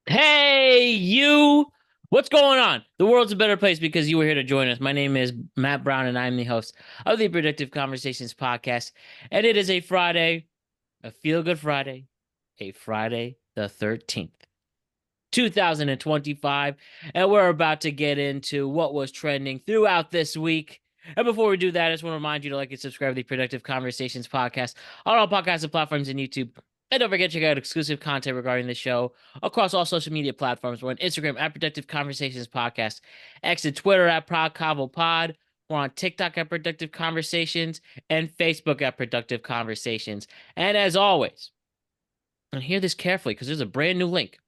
Hey, you! What's going on? The world's a better place because you were here to join us. My name is Matt Brown, and I'm the host of the Predictive Conversations podcast. And it is a Friday, a feel-good Friday, a Friday the 13th, 2025. And we're about to get into what was trending throughout this week. And before we do that, I just want to remind you to like and subscribe to the Predictive Conversations podcast on all podcasts and platforms and YouTube. And don't forget to check out exclusive content regarding the show across all social media platforms. We're on Instagram at Productive Conversations Podcast, X and Twitter at ProdCavoPod. We're on TikTok at Productive Conversations and Facebook at Productive Conversations. And as always, and hear this carefully because there's a brand new link.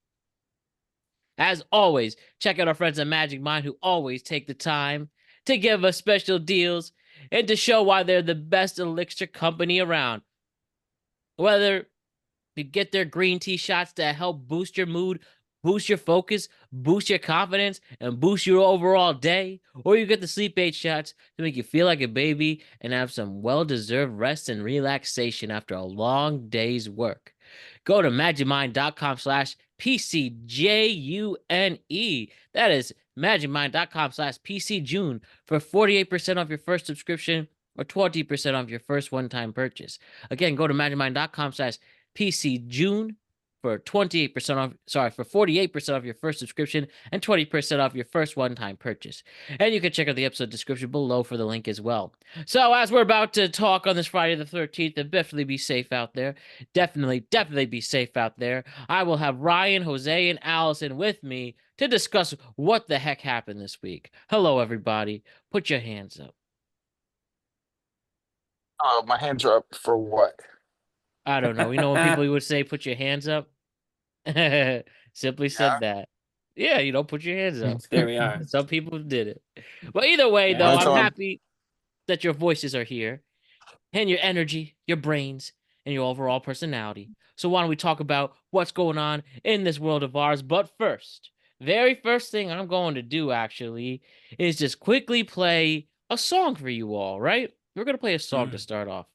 As always, check out our friends at Magic Mind who always take the time to give us special deals and to show why they're the best elixir company around. Whether you get their green tea shots to help boost your mood, boost your focus, boost your confidence, and boost your overall day, or you get the sleep aid shots to make you feel like a baby and have some well-deserved rest and relaxation after a long day's work. Go to magicmind.com/PCJUNE. That is magicmind.com/PCJune for 48% off your first subscription or 20% off your first one-time purchase. Again, go to magicmind.com/PCJune for 28% off, for 48% off your first subscription and 20% off your first one-time purchase. And you can check out the episode description below for the link as well. So as we're about to talk on this Friday the 13th, and definitely be safe out there. Definitely be safe out there. I will have Ryan, Jose, and Allison with me to discuss what the heck happened this week. Hello, everybody. Put your hands up. Oh, my hands are up for what? I don't know. You know when people would say, put your hands up? Simply said that. Yeah, put your hands up. There we are. Some people did it. But either way, though, I'm happy that your voices are here and your energy, your brains, and your overall personality. So why don't we talk about what's going on in this world of ours? But first, very first thing I'm going to do, actually, is just quickly play a song for you all, right? We're going to play a song to start off.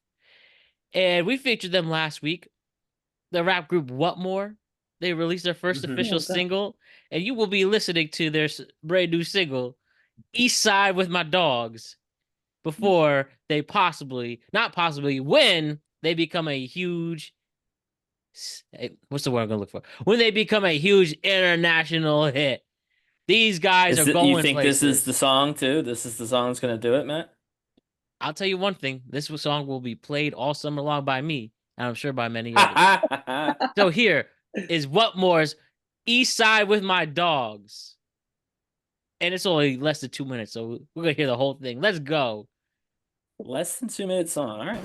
And we featured them last week. The rap group Whatmore. They released their first official single. And you will be listening to their brand new single, East Side with My Dogs, before they when they become a huge, what's the word I'm going to look for? When they become a huge international hit. These guys are going You think places. This is the song, too? This is the song that's going to do it, Matt? I'll tell you one thing. This song will be played all summer long by me, and I'm sure by many others. So here is Whatmore's East Side with My Dogs. And it's only less than 2 minutes, so we're going to hear the whole thing. Let's go. Less than 2 minutes song. All right.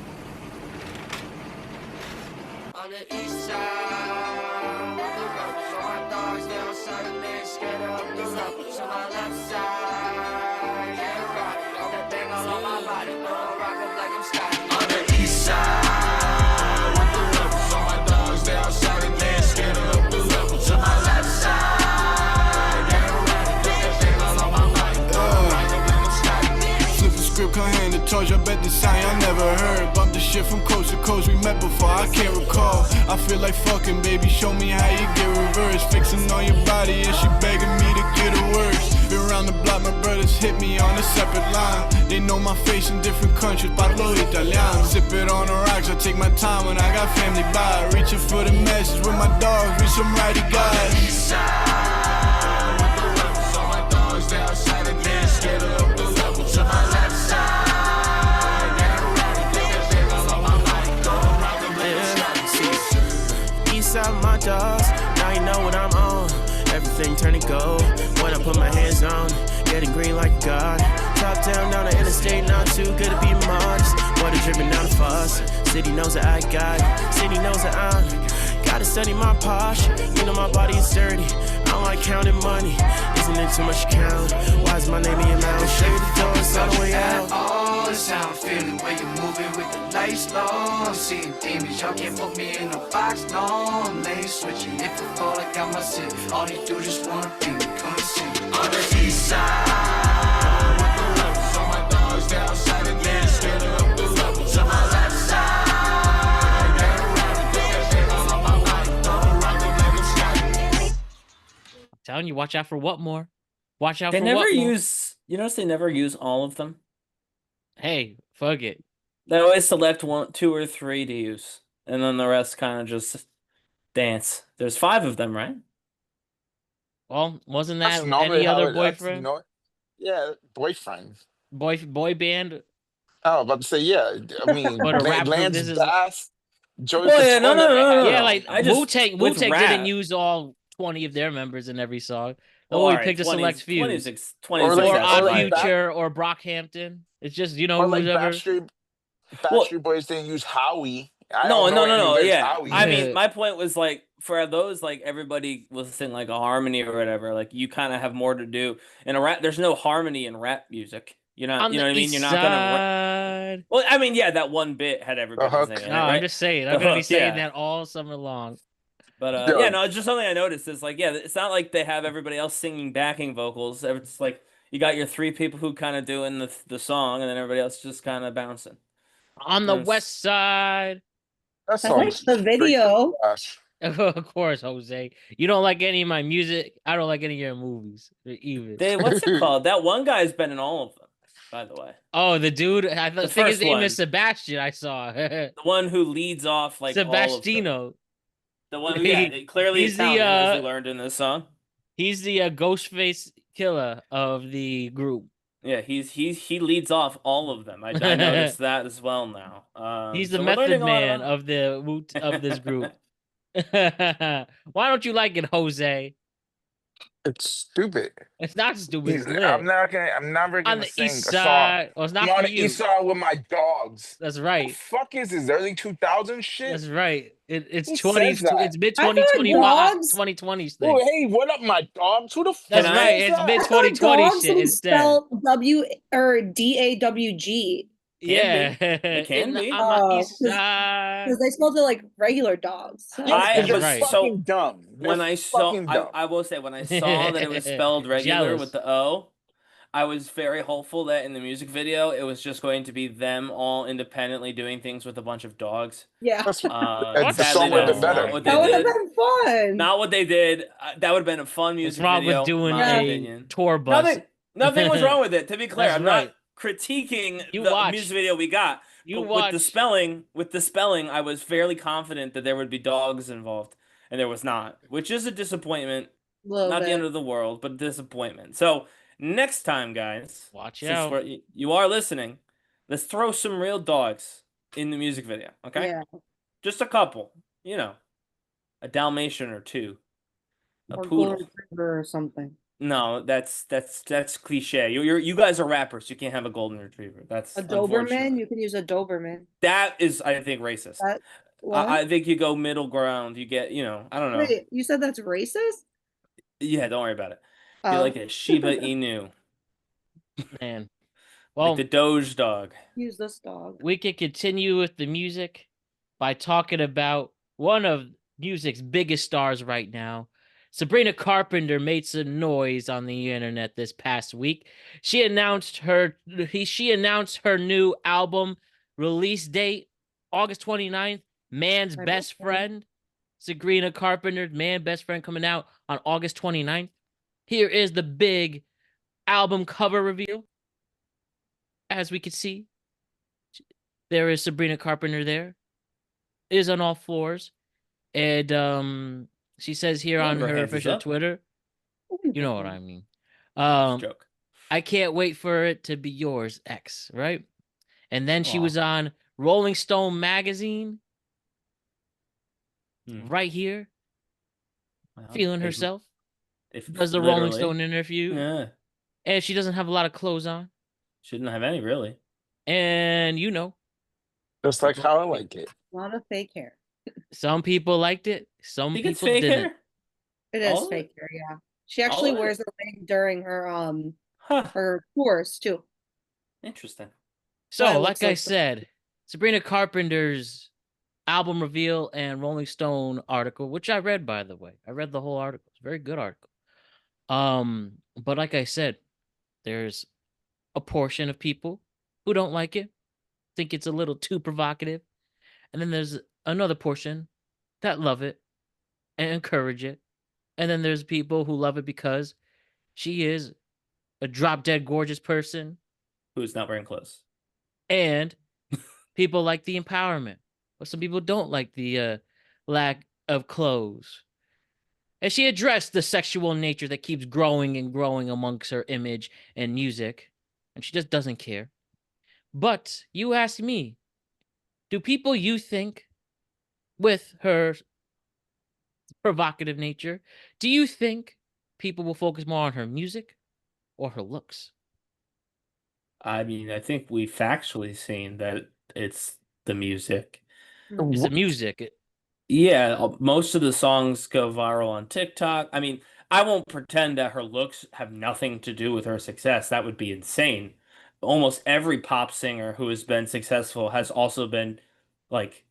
On the east side, the ropes on my dogs, they don't side of me, scared of the ropes on my left side. Yeah, right, all that thing all on my body, throw a rock up like I'm Scotty. On the east side, with the ropes on my dogs, they outside of me, scared of the ropes on my left side. Yeah, right, all that thing all on my body, throw a rock up like I'm Scotty. Flip the script, come hand the torch, I bet the sign I never heard. Bump the shit from coast to coast, we met before, I can't recall. I feel like fucking, baby, show me how you get reversed. Fixing on your body and she begging me to get it worse. Been around the block, my brothers hit me on a separate line. They know my face in different countries, parlo Italiano. Sip it on the rocks, I take my time when I got family by. Reaching for the message with my dogs, reach some righty guys. East side, with the ropes on my dogs, they outside of me, scared of the ropes on my left side. Out my dogs, now you know what I'm on. Everything turning gold when I put my hands on. Getting green like a god. Top down the interstate, not too good to be modest. Water dripping down the faucet. City knows that I got it. City knows that I'm. Gotta study my posh. You know my body is dirty. I don't like counting money. Isn't it too much to count? Why is my name in your mouth? Show you the door, it's all the way out. All the sound, feeling where you moving with the lights low. I'm seeing demons, y'all can't put me in a box, no. I'm lane switching, if I fall, I got my city. All they do just wanna be me, come and see me. On the east side, with the ropes on my dogs, they outside of me, scared of the ropes on my left side. Yeah, right, put that thing all on my body, don't rock the like I'm Scotty. Telling you, watch out for Whatmore. Watch out They for never Whatmore. use. You notice they never use all of them. Hey, fuck it. They always select 1, 2, or 3 to use, and then the rest kind of just dance. There's 5 of them, right? Well, wasn't That's that normally any how other it. That's, boyfriend? yeah, boyfriend. Boy band? I was about to say, yeah. I mean, But a rap group, Lance this is Bass, Joey Well, yeah, Fatone never had yeah, no. like I Wu just Tang. Wu with Tang rap. didn't use all 20 of their members in every song. They Well, only all right, picked a select 20's, few. 26, Or 26. like- Or That's Odd right. Future or Brockhampton. It's just or like whoever. Well- Backstreet Boys didn't use Howie. I No, don't know any no. lyrics Yeah, Howie. I mean, my point was like for those, like everybody was sing like a harmony or whatever. Like you kind of have more to do in a rap. There's no harmony in rap music. You're not. On You know the what I mean? east You're not gonna. side. Well, I mean, yeah, that one bit had everybody hook. singing No, it, right? I'm just saying. I'm The gonna be hook, saying yeah. that all summer long. But Yo. yeah, no, it's just something I noticed. Is like, yeah, it's not like they have everybody else singing backing vocals. It's like you got your 3 people who kind of doing the song, and then everybody else just kind of bouncing. On the Yes. west side. That I like song's the straight video. trash. Of course, Jose. You don't like any of my music. I don't like any of your movies. Even. What's it called? That one guy's been in all of them, by the way. Oh, the dude. I The think his first name one. is Sebastian. I saw The one who leads off like all of them. Sebastino. The one who, yeah, clearly He's the, Italian, as we learned in this song. He's the Ghostface killer of the group. Yeah, he leads off all of them. I noticed that as well now. He's the so we're method learning a lot man about- of this group. Why don't you like it, Jose? It's stupid. It's not stupid. It's lit. I'm never On gonna the sing east a song. side. Well, it's not I'm on for the you. east side with my dogs. That's The right. fuck is this early 2000 shit? That's right. It's Who 20. says that? It's mid I thought 2025, dogs- 2020s Oh, thing. hey, what up, my dogs? Who the fuck That's Can right. is It's that? mid I thought 2020 dogs shit was instead. spelled W or DAWG Yeah, It can be. On the Oh, east 'cause- side. because they spelled it like regular dogs. So Yeah, I- 'cause they're but right. fucking dumb. When They're I saw, fucking dumb. I will say, when I saw that it was spelled regular Jealous. with the O, I was very hopeful that in the music video it was just going to be them all independently doing things with a bunch of dogs. yeah, That's What? the Sadly, song would have that's been not better. what that they would have did. been fun. Not what they did. That would have been a fun What's music wrong video. with doing my a opinion. tour bus? Nothing was wrong with it. To be clear, That's I'm right. not critiquing You the watch. music video we got. You but watch. with the spelling, I was fairly confident that there would be dogs involved, and there was not, which is a disappointment. Little Not bit. the end of the world, but a disappointment. So next time, guys, Watch since out. you are listening, let's throw some real dogs in the music video. Okay, Yeah, just a couple. You know, a Dalmatian or 2, a or poodle. golden retriever or something. No, that's you you guys are rappers. You can't have a golden retriever. That's A Doberman. unfortunate. You can use a Doberman. That is, I think, racist. That what? I think you go middle ground. You get, I don't know. Wait, you said that's racist? Yeah, don't worry about it. Oh. You're like a Shiba Inu, Man. like Well, the Doge dog. Use this dog. we could continue with the music by talking about one of music's biggest stars right now. Sabrina Carpenter made some noise on the internet this past week. She announced her new album release date, August 29th, Man's My Best best friend. Friend. Sabrina Carpenter's Man Best Friend coming out on August 29th. Here is the big album cover reveal. As we can see, there is Sabrina Carpenter there. Is on all floors. And she says here One on of her her hands is official up. Twitter, you know what I mean. Joke. I can't wait for it to be yours, X, right? And then she Aw. was on Rolling Stone magazine Hmm. right here, Well, feeling if- herself. If Does the Rolling literally- Stone interview. Yeah, And she doesn't have a lot of clothes on. shouldn't have any really. And Just like how I like it. A lot of fake hair. some people liked it. Some Think it's people fake didn't. hair? It is All of fake it? hair, yeah. She actually of it? wears a wig during her Huh. her tours too. Interesting. So, Why it like looks I like the- said, Sabrina Carpenter's album reveal and Rolling Stone article, which I read, by the way. I read the whole article. It's a very good article. But like I said, there's a portion of people who don't like it, think it's a little too provocative. And then there's another portion that love it and encourage it And then there's people who love it because she is a drop dead gorgeous person. Who's not wearing clothes. And people like the empowerment. But some people don't like the lack of clothes. And she addressed the sexual nature that keeps growing and growing amongst her image and music. And she just doesn't care. But you ask me, do people you think with her provocative nature, do you think people will focus more on her music or her looks? I mean, I think we factually seen that it's the music. It's the music. Yeah, most of the songs go viral on TikTok. I mean, I won't pretend that her looks have nothing to do with her success. That would be insane. Almost every pop singer who has been successful has also been, like,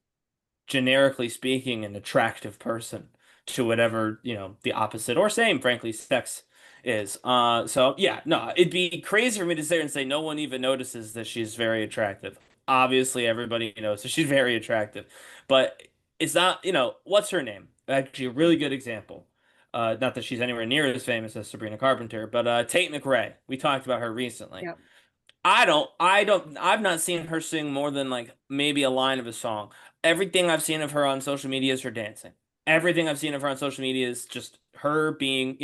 generically speaking, an attractive person to whatever, the opposite or same, frankly, sex is. So yeah, no, it'd be crazy for me to sit here and say no one even notices that she's very attractive. Obviously, everybody knows that she's very attractive, but it's not, what's her name? Actually, a really good example. Not that she's anywhere near as famous as Sabrina Carpenter, but Tate McRae. We talked about her recently. Yep. I've not seen her sing more than like maybe a line of a song. Everything I've seen of her on social media is her dancing. Everything I've seen of her on social media is just her being,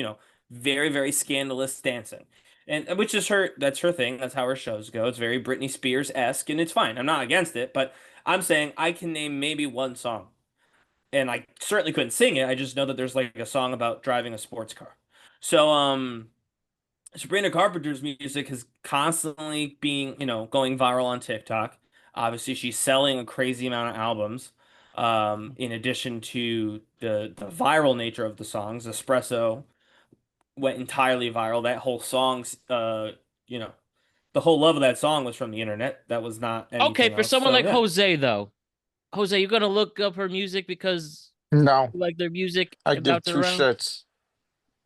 very, very scandalous dancing. And which is that's her thing. That's how her shows go. It's very Britney Spears-esque, and it's fine. I'm not against it, but I'm saying I can name maybe one song. And I certainly couldn't sing it. I just know that there's like a song about driving a sports car. So, Sabrina Carpenter's music is constantly being, going viral on TikTok. Obviously, she's selling a crazy amount of albums. In addition to the viral nature of the songs, Espresso went entirely viral. That whole song's, the whole love of that song was from the internet. That was not anything Okay, for else. someone So, like yeah. Jose, though. Jose, you're gonna look up her music because No, you like their music I and give bounce it two around? shits.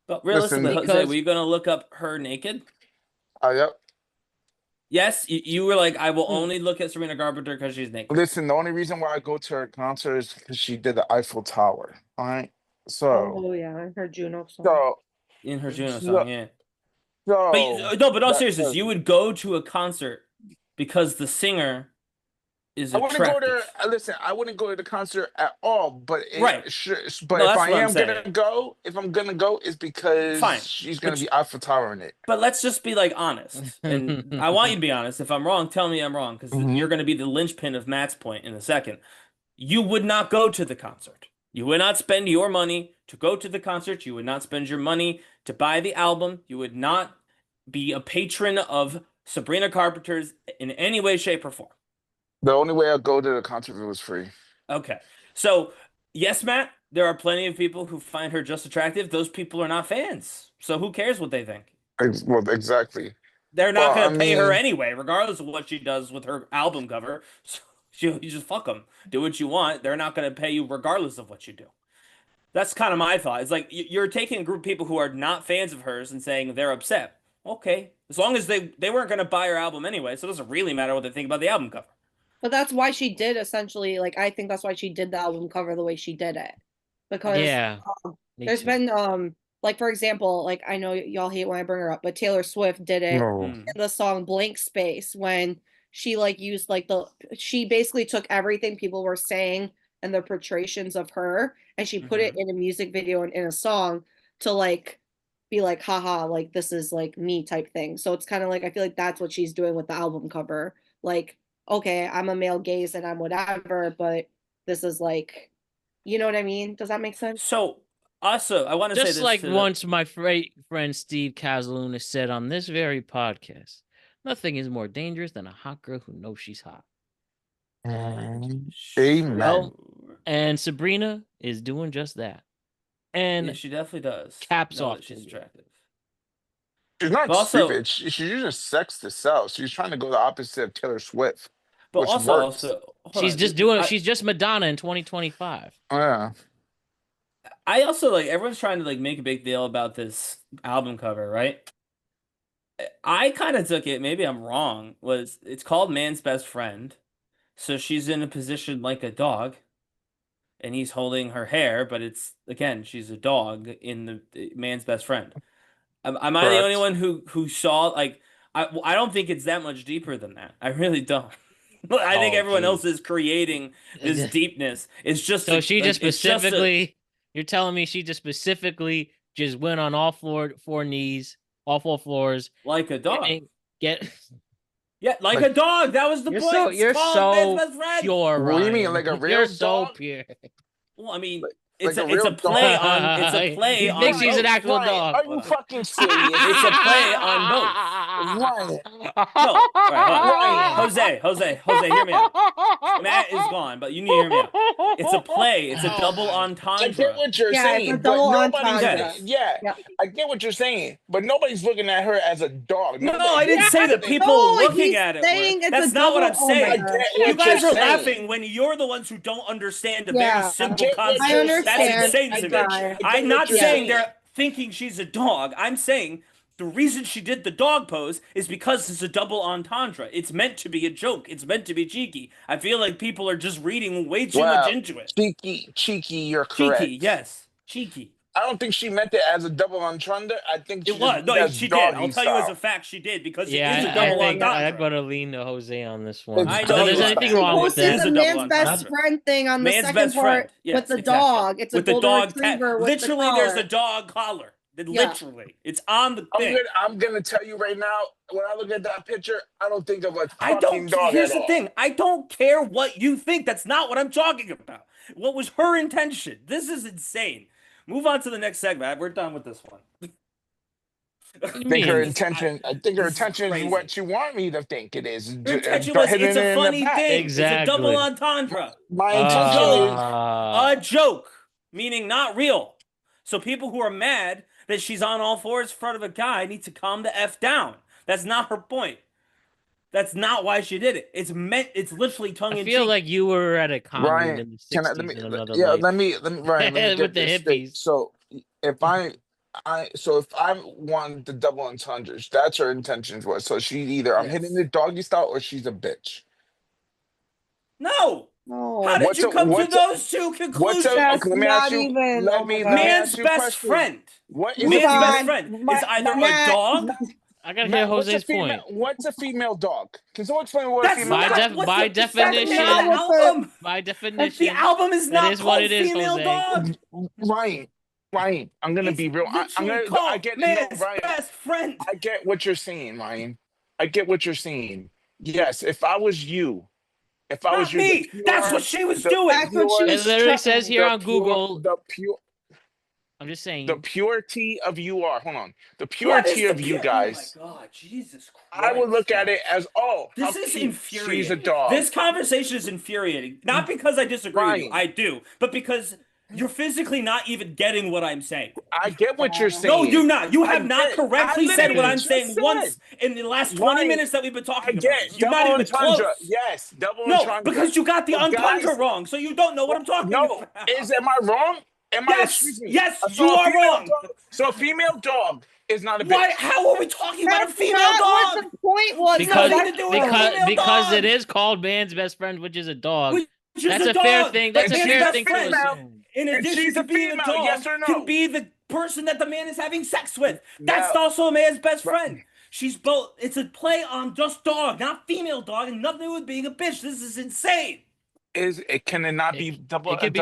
But realistically, Listen, Jose, Because were you gonna look up her naked? yep. Yes, you were like, I will Hmm. only look at Sabrina Carpenter because she's naked. Listen, the only reason why I go to her concert is because she did the Eiffel Tower. All right. Oh yeah, I heard Juno song. So, In her Juno so, song, yeah. so But no, but all that seriousness, you would go to a concert because the singer is I wouldn't go attractive. to listen. I wouldn't go to the concert at all. But Right. but No, if that's I what I'm am gonna saying. go, if I'm gonna go, it's because Fine. she's gonna But be Eiffel Tower in it. But let's just be like honest. And I want you to be honest. If I'm wrong, tell me I'm wrong because Mhm. you're going to be the linchpin of Matt's point in a second. You would not go to the concert. You would not spend your money to go to the concert. You would not spend your money to buy the album. You would not be a patron of Sabrina Carpenter's in any way, shape, or form. The only way I go to the concert if it was free. Okay. So, yes, Matt, there are plenty of people who find her just attractive. Those people are not fans. So who cares what they think? Well, exactly. They're not Well, going to pay her mean, anyway, regardless of what she does with her album cover. So you just fuck them. Do what you want. They're not going to pay you regardless of what you do. That's kind of my thought. It's like you're taking a group of people who are not fans of hers and saying they're upset. Okay. As long as they weren't going to buy her album anyway, so it doesn't really matter what they think about the album cover. But that's why she did essentially, like, I think that's why she did the album cover the way she did it. Because yeah, me there's too. been like, for example, like, I know y'all hate when I bring her up, but Taylor Swift did it no. in the song Blank Space when she like used like she basically took everything people were saying and the portrayals of her and she put it in a music video and in a song to like be like, haha, like this is like me type thing. So it's kind of like I feel like that's what she's doing with the album cover. Like, okay, I'm a male gaze and I'm whatever, but this is like, you know what I mean? Does that make sense? So, also, I want to say Just this like to once my friend Steve Casaluna said on this very podcast, nothing is more dangerous than a hot girl who knows she's hot. Amen. Well, and Sabrina is doing just that. And yeah, she definitely does. caps know off that she's to you. attractive. She's not But also- stupid. She's using sex to sell. She's trying to go the opposite of Taylor Swift, But which also, works. hold She's on, just doing. She's just Madonna in 2025. Yeah. I also like everyone's trying to like make a big deal about this album cover, right? I kind of took it, maybe I'm wrong, was it's called Man's Best Friend. So she's in a position like a dog. and he's holding her hair, but it's again, she's a dog in the man's best friend. Am I the only one who saw like I don't think it's that much deeper than that. I really don't. I think everyone else is creating this deepness. It's just so she just specifically. You're telling me she just specifically just went on all four knees, all 4 floors, like a dog. Yeah, like a dog. That was the point. You're so pure, Ryan. What do you mean, like a real You're dog? so pure. Well, I mean, Like it's a play on. It's a play on. He thinks he's an actual Ryan, dog. are you fucking serious? It's a play on both. Ryan. No, all right, Jose, hear me out. Matt is gone, but you need to hear me out. It's a play. It's a double entendre. I get what you're saying, it's a but double nobody's entendre. I get what you're saying, but nobody's looking at her as a dog. No, I didn't say that people looking at it. That's not what I'm saying. You guys are laughing when you're the ones who don't understand a very simple concept. I understand. That's insane to me. I'm not saying they're thinking she's a dog. I'm saying the reason she did the dog pose is because it's a double entendre. It's meant to be a joke. It's meant to be cheeky. I feel like people are just reading way too much into it. Cheeky, you're correct. Cheeky, yes. Cheeky. I don't think she meant it as a double entendre. I think it was. No, she did. I'll tell you as a fact, she did because it is a double entendre. I'm gonna lean to Jose on this one. I know there's anything wrong with this. that. The man's best friend thing on the second part with the dog. It's a golden retriever with literally, the there's a dog collar. Literally, it's on the thing. I'm gonna tell you right now. When I look at that picture, I don't think of a fucking dog. Here's the thing. I don't care what you think. That's not what I'm talking about. What was her intention? This is insane. Move on to the next segment. We're done with this one. I think her intention is what you want me to think it is. Her intention was it's a funny thing. Exactly. It's a double entendre. My intention is a joke, meaning not real. So people who are mad that she's on all fours in front of a guy need to calm the F down. That's not her point. That's not why she did it. It's literally tongue in cheek. I feel like you were at a commune in the 60s in another life. let me Ryan, let me with the hippies. So if I want the double entendres, that's her intentions was. So she either I'm hitting the doggy style or she's a bitch. No. How did you come to those two conclusions? Let me ask you. Man's best friend. What is man's best friend? Is either a dog. I gotta hear Jose's point. What's a female dog? Can someone explain what a female dog? By definition, the album is not called Female Dog. Ryan, I'm gonna be real. I get man's best friend. I get what you're saying, Ryan. I get what you're saying. Yes, if I was you. If I was me, that's what she was doing. It literally says here on Google. I'm just saying. The purity of you are. Hold on. The purity of you guys. Oh my God, Jesus Christ. I would look at it as, this is infuriating. She's a dog. This conversation is infuriating. Not because I disagree with you. I do. But because you're physically not even getting what I'm saying. I get what you're saying. No, you're not. You have not correctly said what I'm saying once in the last 20 minutes that we've been talking about. You're not even close. Yes, double entendre. No, because you got the entendre wrong, so you don't know what I'm talking about. Am I wrong? Yes, you are wrong. So a female dog is not a bitch. Why? How are we talking about a female dog? What the point was? Because it is called man's best friend, which is a dog. That's a fair thing. That's a fair thing to assume. In addition to being a dog, yes or no? can be the person that the man is having sex with. That's also a man's best friend. She's both. It's a play on just dog, not female dog, and nothing to do with being a bitch. This is insane. Can it not be double? It could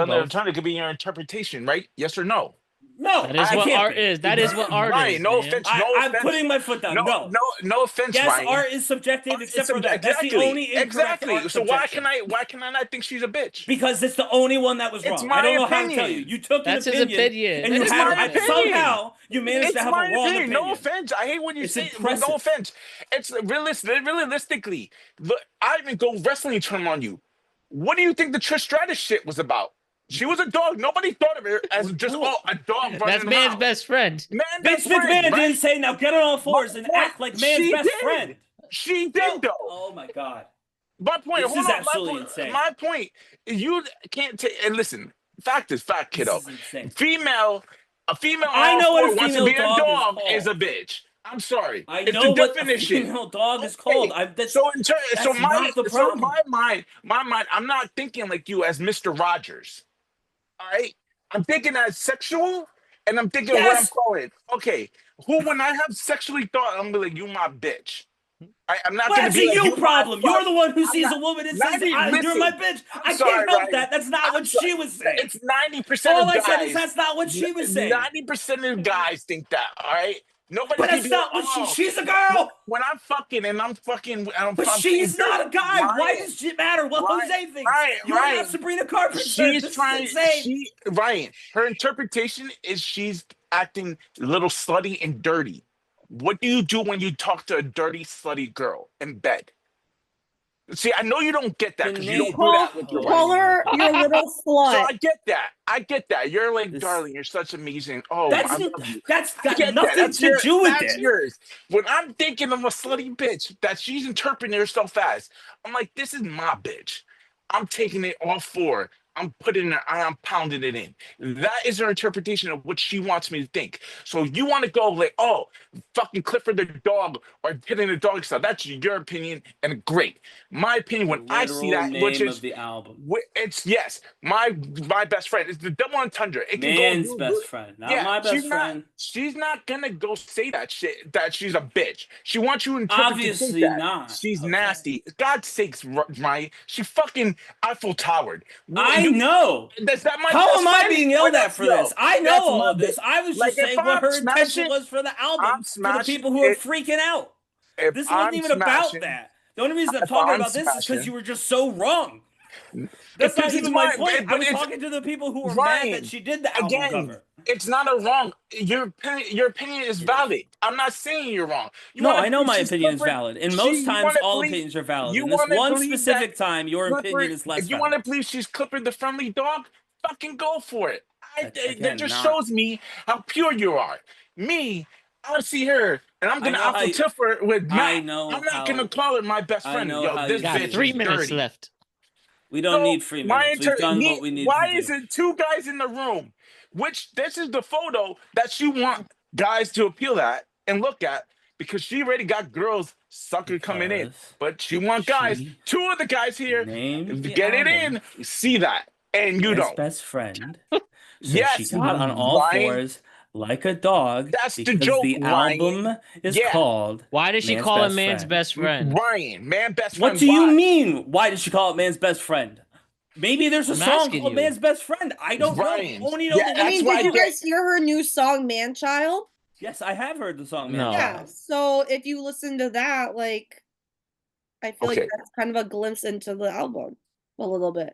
be your interpretation, right? Yes or no? No, that is what art is. That is what art is. No offense. I'm putting my foot down. No offense. Yes, Ryan. art is subjective, except for that. That's the only exactly. So why can I not think she's a bitch? Because it's the only one that was wrong. I don't know how to tell you. You took that's an his opinion, and you have somehow you managed to have a wrong opinion. No offense. I hate when you say no offense. It's realistically. Look, I even go wrestling term on you. What do you think the Trish Stratus shit was about? She was a dog. Nobody thought of her as just a dog. That's man's best friend. Vince McMahon didn't say, now get on all fours and act like man's best friend. She did, though. Oh, my God. My point, this is absolutely insane. My point, you can't take, and listen, fact is fact, kiddo. A female I know what a wants to be a dog is a bitch. I'm sorry. I it's know the what definition. A female dog is called. My mind, I'm not thinking like you as Mr. Rogers. All right, I'm thinking that sexual, and I'm thinking what I'm calling. Okay, when I have sexually thought, I'm gonna be like, you my bitch. I'm not Well, going to that's be a like, you problem. You're the one who sees not, a woman and not says, even, you're my bitch. I sorry, can't help Ryan. that. That's not what she was saying. It's 90% All of I guys. said is that's not what she was saying. 90% of guys think that, all right? Nobody But can that's be not like, what she's a girl. When I'm fucking and I'm But she's not a guy. Ryan, Why does it matter what Jose thinks? You're not Sabrina Carpenter. She's trying. Ryan, her interpretation is she's acting a little slutty and dirty. What do you do when you talk to a dirty, slutty girl in bed? See, I know you don't get that because you don't do that with your wife. Call her your little slut. So I get that. I get that. You're like, darling, you're such amazing. Oh, that's I love you. That's got nothing to do with that's it. Yours. When I'm thinking of a slutty bitch that she's interpreting herself as, I'm like, this is my bitch. I'm taking it all for her. I'm putting it, I'm pounding it in. That is her interpretation of what she wants me to think. So you want to go like, oh, fucking Clifford the dog or hitting the dog style. That's your opinion, and great. My opinion, when I see that, which is of the album, it's my best friend. It's the double entendre. It can Man's go, best friend, not my best friend. She's not gonna go say that shit. That she's a bitch. She wants you to interpret Obviously that. not. She's nasty. God's sakes, Ryan. She fucking Eiffel Towered. I know. How am I being yelled at for this? I know all of this. I was just saying what her intention was for the album, for the people who are freaking out. This wasn't even about that. The only reason I'm talking about this is because you were just so wrong. That's not even my point. I was talking to the people who were mad that she did the album cover. It's not a wrong. Your opinion is valid. I'm not saying you're wrong. No, I know my opinion is valid. And most times, all opinions are valid. In this one specific time, your opinion is less valid. If you want to believe she's Clifford the friendly dog, fucking go for it. That just shows me how pure you are. Me, I see her, and I'm gonna alpha her with Matt. I'm not gonna call her my best friend. Yo, this got bitch 3 is minutes dirty. left. We don't need 3 minutes. We've done what we need to do. Why is it 2 guys in the room? Which this is the photo that you want guys to appeal at and look at because she already got girls coming in, but she want guys. 2 of the guys here get it in. See that, and you don't. Best friend. So yes, she got on all fours like a dog. That's the joke. The album is called. Why did she call it Man's Best Friend? Ryan, Man Best Friend. What do you mean? Why did she call it Man's Best Friend? Maybe there's a song called Man's Best Friend. I don't know. Only know did you guys hear her new song, Man Child? Yes, I have heard the song Man Child. Yeah, so if you listen to that, like, I feel like that's kind of a glimpse into the album a little bit.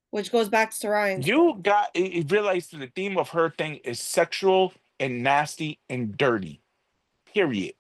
Which goes back to Ryan. You realized the theme of her thing is sexual and nasty and dirty. Period.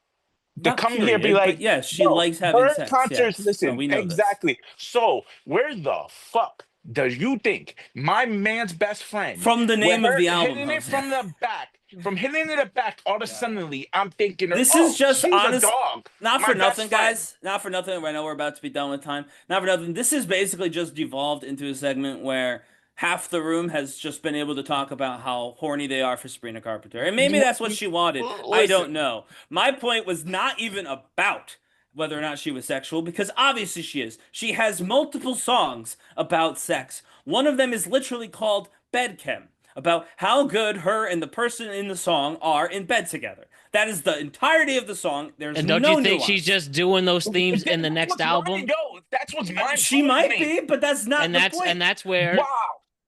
To come here be like, yes, she likes having sex. Concerts, listen, exactly. So where the fuck do you think my man's best friend from the name of the album hitting it from the back? From hitting it in the back, all of a sudden, I'm thinking, this is just honest. Dog. Not for nothing, guys. Not for nothing. I know we're about to be done with time. Not for nothing. This is basically just devolved into a segment where half the room has just been able to talk about how horny they are for Sabrina Carpenter. And maybe that's what she wanted. I don't know. My point was not even about whether or not she was sexual, because obviously she is. She has multiple songs about sex. One of them is literally called Bed Chem, about how good her and the person in the song are in bed together. That is the entirety of the song. There's and don't you think she's just doing those themes in the next album? That's what's mine. She might be, but that's not the point. And that's where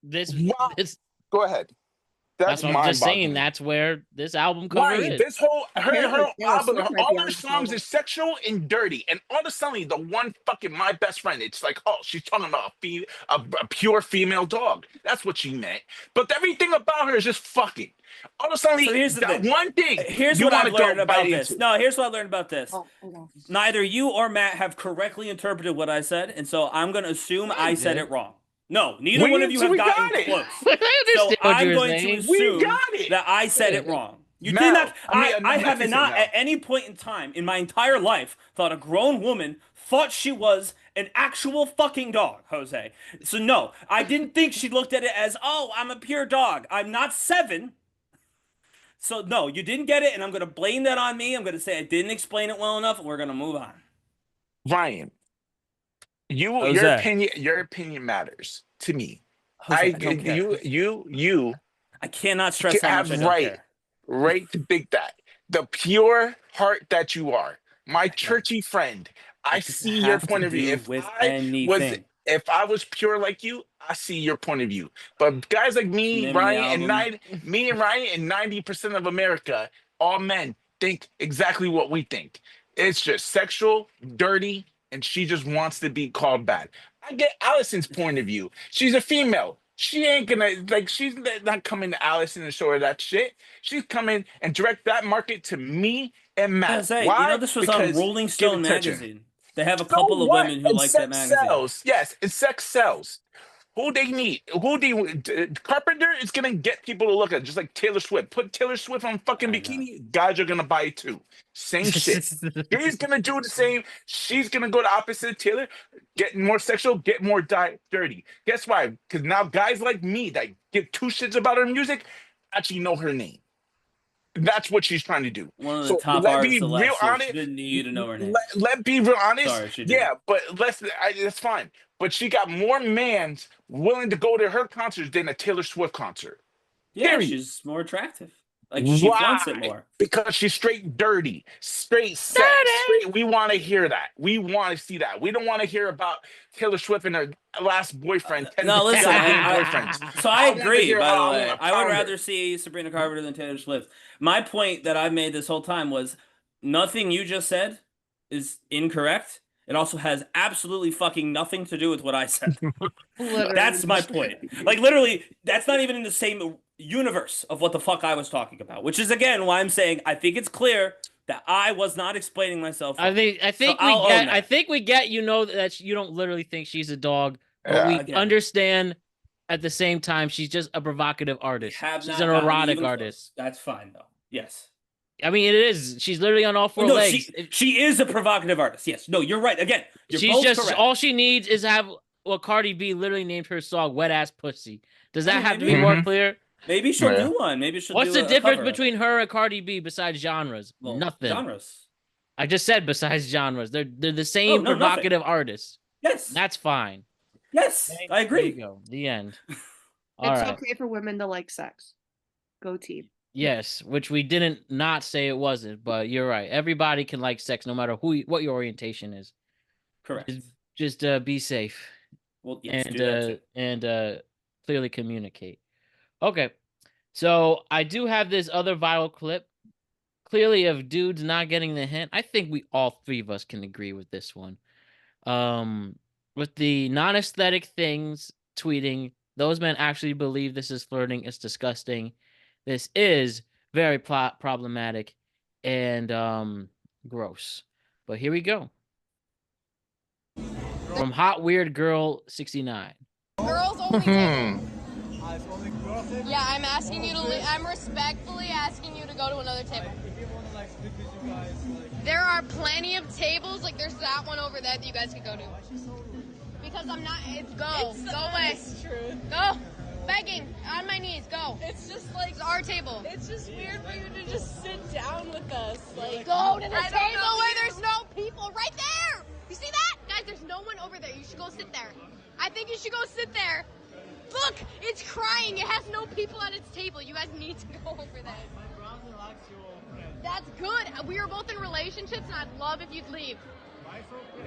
this go ahead. That's what I'm just saying. That's where this album cover is. This whole her album, all her songs is sexual and dirty, and all of a sudden, the one fucking my best friend, it's like, oh, she's talking about a pure female dog. That's what she meant. But everything about her is just fucking. All of a sudden, so here's the one thing. Here's what I've learned about this. No, here's what I learned about this. Neither you or Matt have correctly interpreted what I said, and so I'm going to assume I said it wrong. No, neither one of you have gotten close. So I'm going to assume that I said it wrong. You did not. I have not at any point in time in my entire life thought a grown woman thought she was an actual fucking dog, Jose. So no, I didn't think she looked at it as, oh, I'm a pure dog. I'm not 7. So no, you didn't get it, and I'm going to blame that on me. I'm going to say I didn't explain it well enough, and we're going to move on. Ryan. Your opinion matters to me. Jose, I don't care. You I cannot stress how much I don't care. right to think that. The pure heart that you are, my churchy friend. I see your point of view. If I was pure like you, I see your point of view. But guys like me, Ryan, and 90% of America, all men, think exactly what we think. It's just sexual, dirty, and she just wants to be called bad. I get Allison's point of view. She's a female. She ain't gonna she's not coming to Allison and show her that shit. She's coming and direct that market to me and Matt. Why? This was on Rolling Stone magazine. They have a couple of women who like that magazine. Sells. Yes, and sex sells. Who they need? Carpenter is gonna get people to look at, just like Taylor Swift. Put Taylor Swift on fucking bikini, guys are gonna buy it too. Same shit. He's gonna do the same. She's gonna go the opposite of Taylor, get more sexual, get more dirty. Guess why? Because now guys like me that give two shits about her music actually know her name. That's what she's trying to do. One of the top artists of last year. She didn't need you to know her name. Let's be real honest. Sorry, she did. Yeah, but that's fine. But she got more mans willing to go to her concerts than a Taylor Swift concert. Yeah, Period. She's more attractive. Like, she wants it more. Because she's straight dirty, straight sex. We want to hear that. We want to see that. We don't want to hear about Taylor Swift and her last boyfriend. No, listen. So I agree, by the way. I would rather see Sabrina Carpenter than Taylor Swift. My point that I've made this whole time was nothing you just said is incorrect. It also has absolutely fucking nothing to do with what I said. That's my point. Like, literally, that's not even in the same universe of what the fuck I was talking about, which is, again, why I'm saying I think it's clear that I was not explaining myself. I think we get, you know, that you don't literally think she's a dog, but we understand at the same time she's just a provocative artist. She's an erotic artist. That's fine, though. Yes. I mean, it is. She's literally on all four legs. She is a provocative artist. Yes. No, you're right. Again, she's just correct. All she needs is have Cardi B literally named her song "Wet Ass Pussy." Does that have to be more clear? Maybe she'll do one. Maybe she'll. What's the difference between her and Cardi B besides genres? Well, nothing. Genres. I just said besides genres. They're the same provocative artists. Yes. That's fine. Yes, I agree. There you go. The end. It's okay for women to like sex. Go team. Yes, which we didn't not say it wasn't, but you're right. Everybody can like sex, no matter what your orientation is. Correct. Just be safe. Well, yes, and clearly communicate. Okay, so I do have this other viral clip, clearly of dudes not getting the hint. I think we all three of us can agree with this one. With the non-aesthetic things tweeting, those men actually believe this is flirting. It's disgusting. This is very problematic and gross. But here we go. From Hot Weird Girl 69. Girls only table. Yeah, I'm asking you to leave. I'm respectfully asking you to go to another table. There are plenty of tables. Like, there's that one over there that you guys could go to. Because I'm not. Go away. It's true. Go. Begging on my knees, go. It's just like, it's our table. It's just weird for you to just sit down with us. Like, go to the table where there's no people. Right there. You see that? Guys, there's no one over there. You should go sit there. I think you should go sit there. Look, it's crying. It has no people at its table. You guys need to go over there. My brother likes your friend. That's good. We are both in relationships, and I'd love if you'd leave.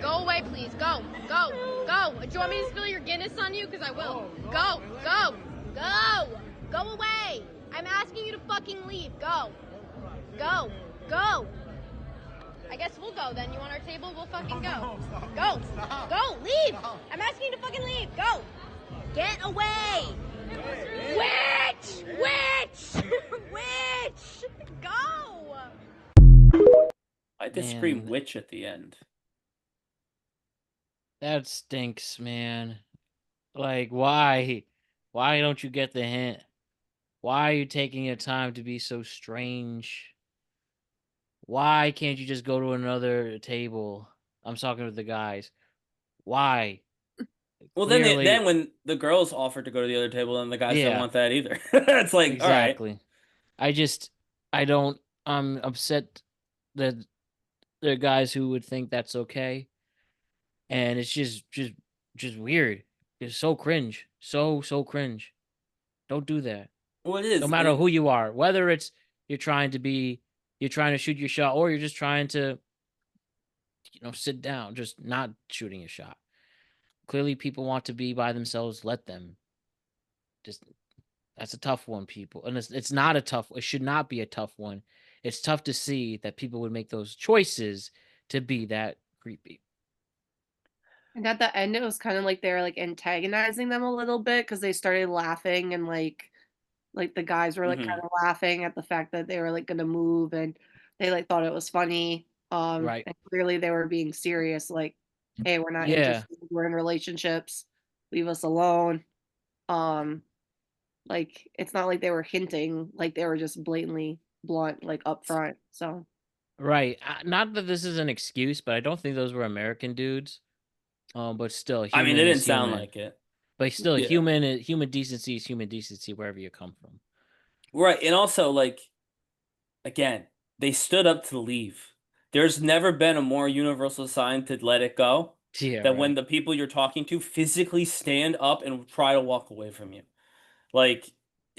Go away, please. Go. Go. Go. Do you want me to spill your Guinness on you? Because I will. Go. Go. Go. Go away. I'm asking you to fucking leave. Go. Go. Go. I guess we'll go then. You want our table? We'll fucking go. Go. Go. Leave. I'm asking you to fucking leave. Go. Get away. Witch. Witch. Witch. Go. I just scream witch at the end. That stinks, man. Like, why? Why don't you get the hint? Why are you taking your time to be so strange? Why can't you just go to another table? I'm talking with the guys. Why? Well, then when the girls offered to go to the other table, then the guys don't want that either. It's like, exactly. All right. I'm upset that there are guys who would think that's okay. And it's just weird. is so cringe. So cringe. Don't do that. Well, it is. No matter who you are, whether it's you're trying to shoot your shot, or you're just trying to, sit down, just not shooting a shot. Clearly, people want to be by themselves. Let them. Just that's a tough one, people, and it's not a tough. It should not be a tough one. It's tough to see that people would make those choices to be that creepy. And at the end, it was kind of like they were like antagonizing them a little bit because they started laughing and like the guys were like kind of laughing at the fact that they were like gonna move and they like thought it was funny. Right. And clearly they were being serious, like, hey, we're not interested, we're in relationships, leave us alone. Like it's not like they were hinting, like they were just blatantly blunt, like up front. So Right. Not that this is an excuse, but I don't think those were American dudes. But still, I mean, human it didn't is sound human. like it. But still, Yeah. human decency is human decency wherever you come from. Right. And also, like, again, they stood up to leave. There's never been a more universal sign to let it go Yeah, than right. when the people you're talking to physically stand up and try to walk away from you. Like,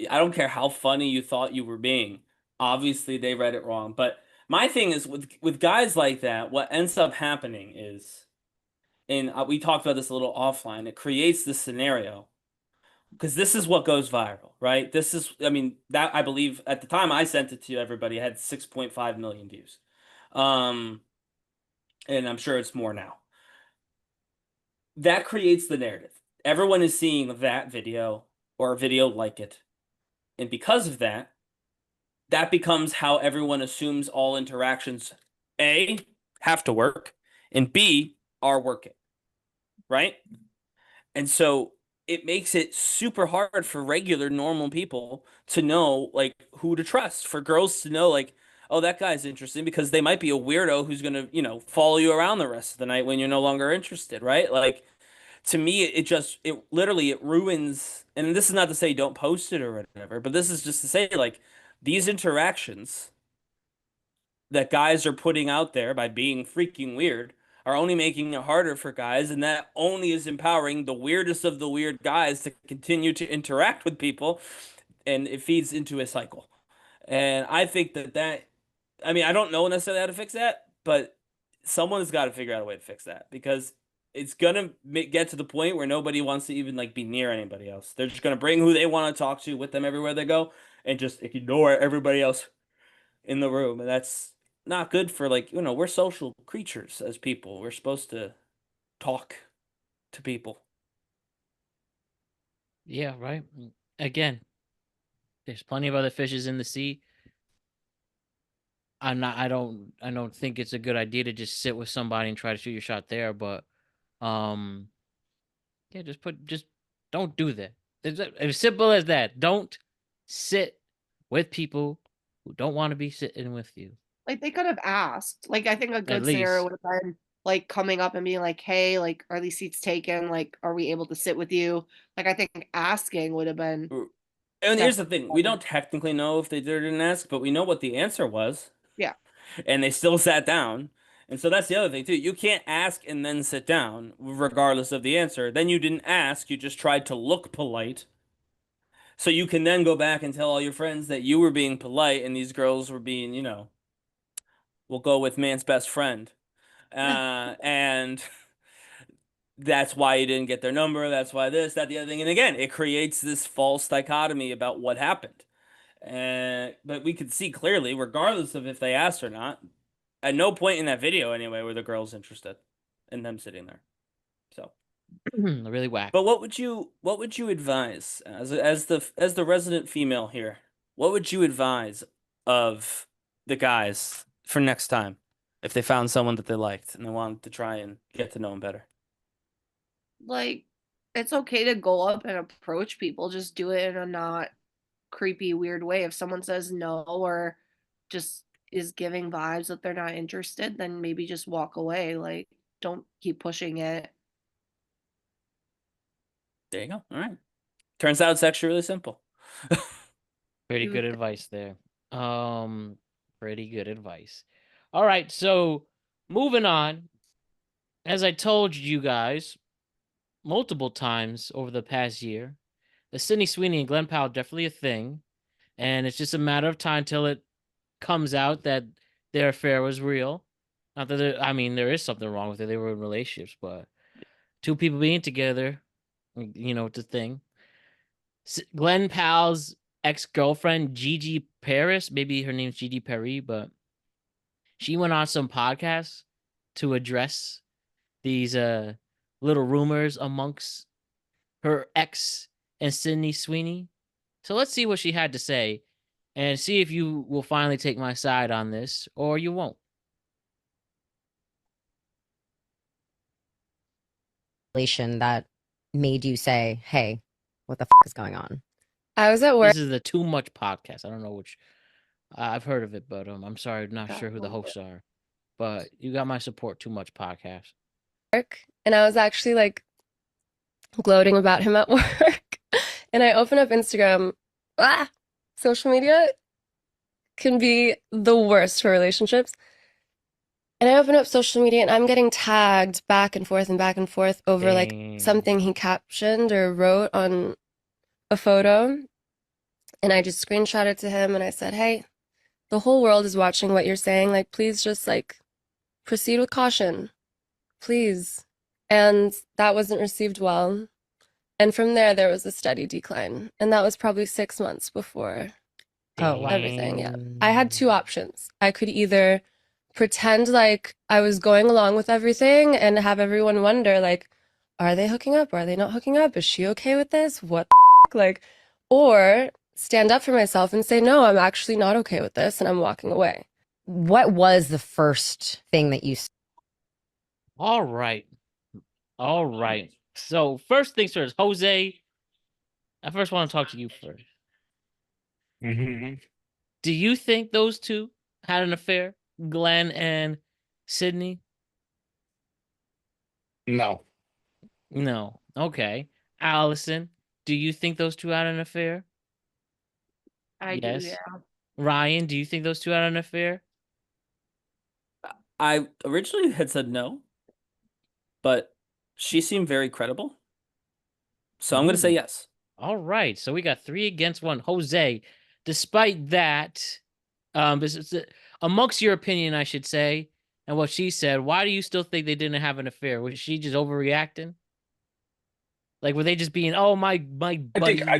I don't care how funny you thought you were being. Obviously, they read it wrong. But my thing is with guys like that, what ends up happening is, and we talked about this a little offline, it creates this scenario because this is what goes viral, right? This is, I mean, that I believe at the time I sent it to everybody, it had 6.5 million views. And I'm sure it's more now. That creates the narrative. Everyone is seeing that video or a video like it. And because of that, that becomes how everyone assumes all interactions, A, have to work, and B, are working, right? And so it makes it super hard for regular, normal people to know, like, who to trust, for girls to know, like, oh, that guy's interesting, because they might be a weirdo who's going to, follow you around the rest of the night when you're no longer interested, right? Like, to me, it literally, it ruins, and this is not to say don't post it or whatever, but this is just to say, like, these interactions that guys are putting out there by being freaking weird are only making it harder for guys, and that only is empowering the weirdest of the weird guys to continue to interact with people, and it feeds into a cycle. And I think I mean, I don't know necessarily how to fix that, but someone's got to figure out a way to fix that, because it's gonna get to the point where nobody wants to even like be near anybody else. They're just gonna bring who they want to talk to with them everywhere they go, and just ignore everybody else in the room, and that's not good for, like, we're social creatures as people. We're supposed to talk to people. Yeah, right. Again, there's plenty of other fishes in the sea. I don't think it's a good idea to just sit with somebody and try to shoot your shot there, but yeah, just don't do that. It's as simple as that. Don't sit with people who don't want to be sitting with you. like they could have asked. Like I think a At good scenario least. would have been like coming up and being like, "Hey, like are these seats taken? Like are we able to sit with you?" Like I think asking would have been. And here's the thing, we don't technically know if they did or didn't ask, but we know what the answer was. Yeah. And they still sat down. And so that's the other thing too. You can't ask and then sit down regardless of the answer. Then you didn't ask, you just tried to look polite. So you can then go back and tell all your friends that you were being polite and these girls were being, we'll go with man's best friend. And that's why you didn't get their number. That's why this, that, the other thing. And again, it creates this false dichotomy about what happened. But we could see clearly, regardless of if they asked or not, at no point in that video anyway were the girls interested in them sitting there. So really whack. But what would you advise as the resident female here? What would you advise of the guys for next time if they found someone that they liked and they wanted to try and get to know them better? Like it's okay to go up and approach people, just do it in a not creepy weird way. If someone says no or just is giving vibes that they're not interested, then maybe just walk away. Like don't keep pushing it. There you go. All right. Turns out it's actually really simple. Pretty good advice there. Pretty good advice. All right, so moving on. As I told you guys, multiple times over the past year. The Sydney Sweeney and Glen Powell definitely a thing, and it's just a matter of time till it comes out that their affair was real. Not that there is something wrong with it. They were in relationships, but two people being together, it's a thing. Glen Powell's ex-girlfriend, Gigi Paris, maybe her name's Gigi Perry, but she went on some podcasts to address these little rumors amongst her ex and Sydney Sweeney. So let's see what she had to say and see if you will finally take my side on this or you won't. That made you say, hey, what the fuck is going on? I was at work. This is the Too Much podcast. I don't know which. I've heard of it, but I'm sorry, not sure who the hosts are. But you got my support. Too Much podcast. And I was actually like gloating about him at work. And I open up Instagram. Social media can be the worst for relationships. And I open up social media and I'm getting tagged back and forth over like something he captioned or wrote on a photo. And I just screenshotted to him and I said, hey, the whole world is watching what you're saying. Like, please just like proceed with caution, please. And that wasn't received well. And from there was a steady decline. And that was probably 6 months before everything. Yeah. I had two options. I could either pretend like I was going along with everything and have everyone wonder, like, are they hooking up? Are they not hooking up? Is she okay with this? What the f-? Like, or stand up for myself and say, no, I'm actually not okay with this and I'm walking away. What was the first thing that you saw? All right. So first things first, Jose, I first want to talk to you first. Mm-hmm. Do you think those two had an affair, Glen and Sydney? No. Okay. Allison, do you think those two had an affair? Yes. Do, yeah. Ryan, do you think those two had an affair? I originally had said no, but she seemed very credible. So I'm going to say yes. All right. So we got 3 against 1. Jose, despite that, amongst your opinion, I should say, and what she said, why do you still think they didn't have an affair? Was she just overreacting? Like, were they just being, oh, my buddy, I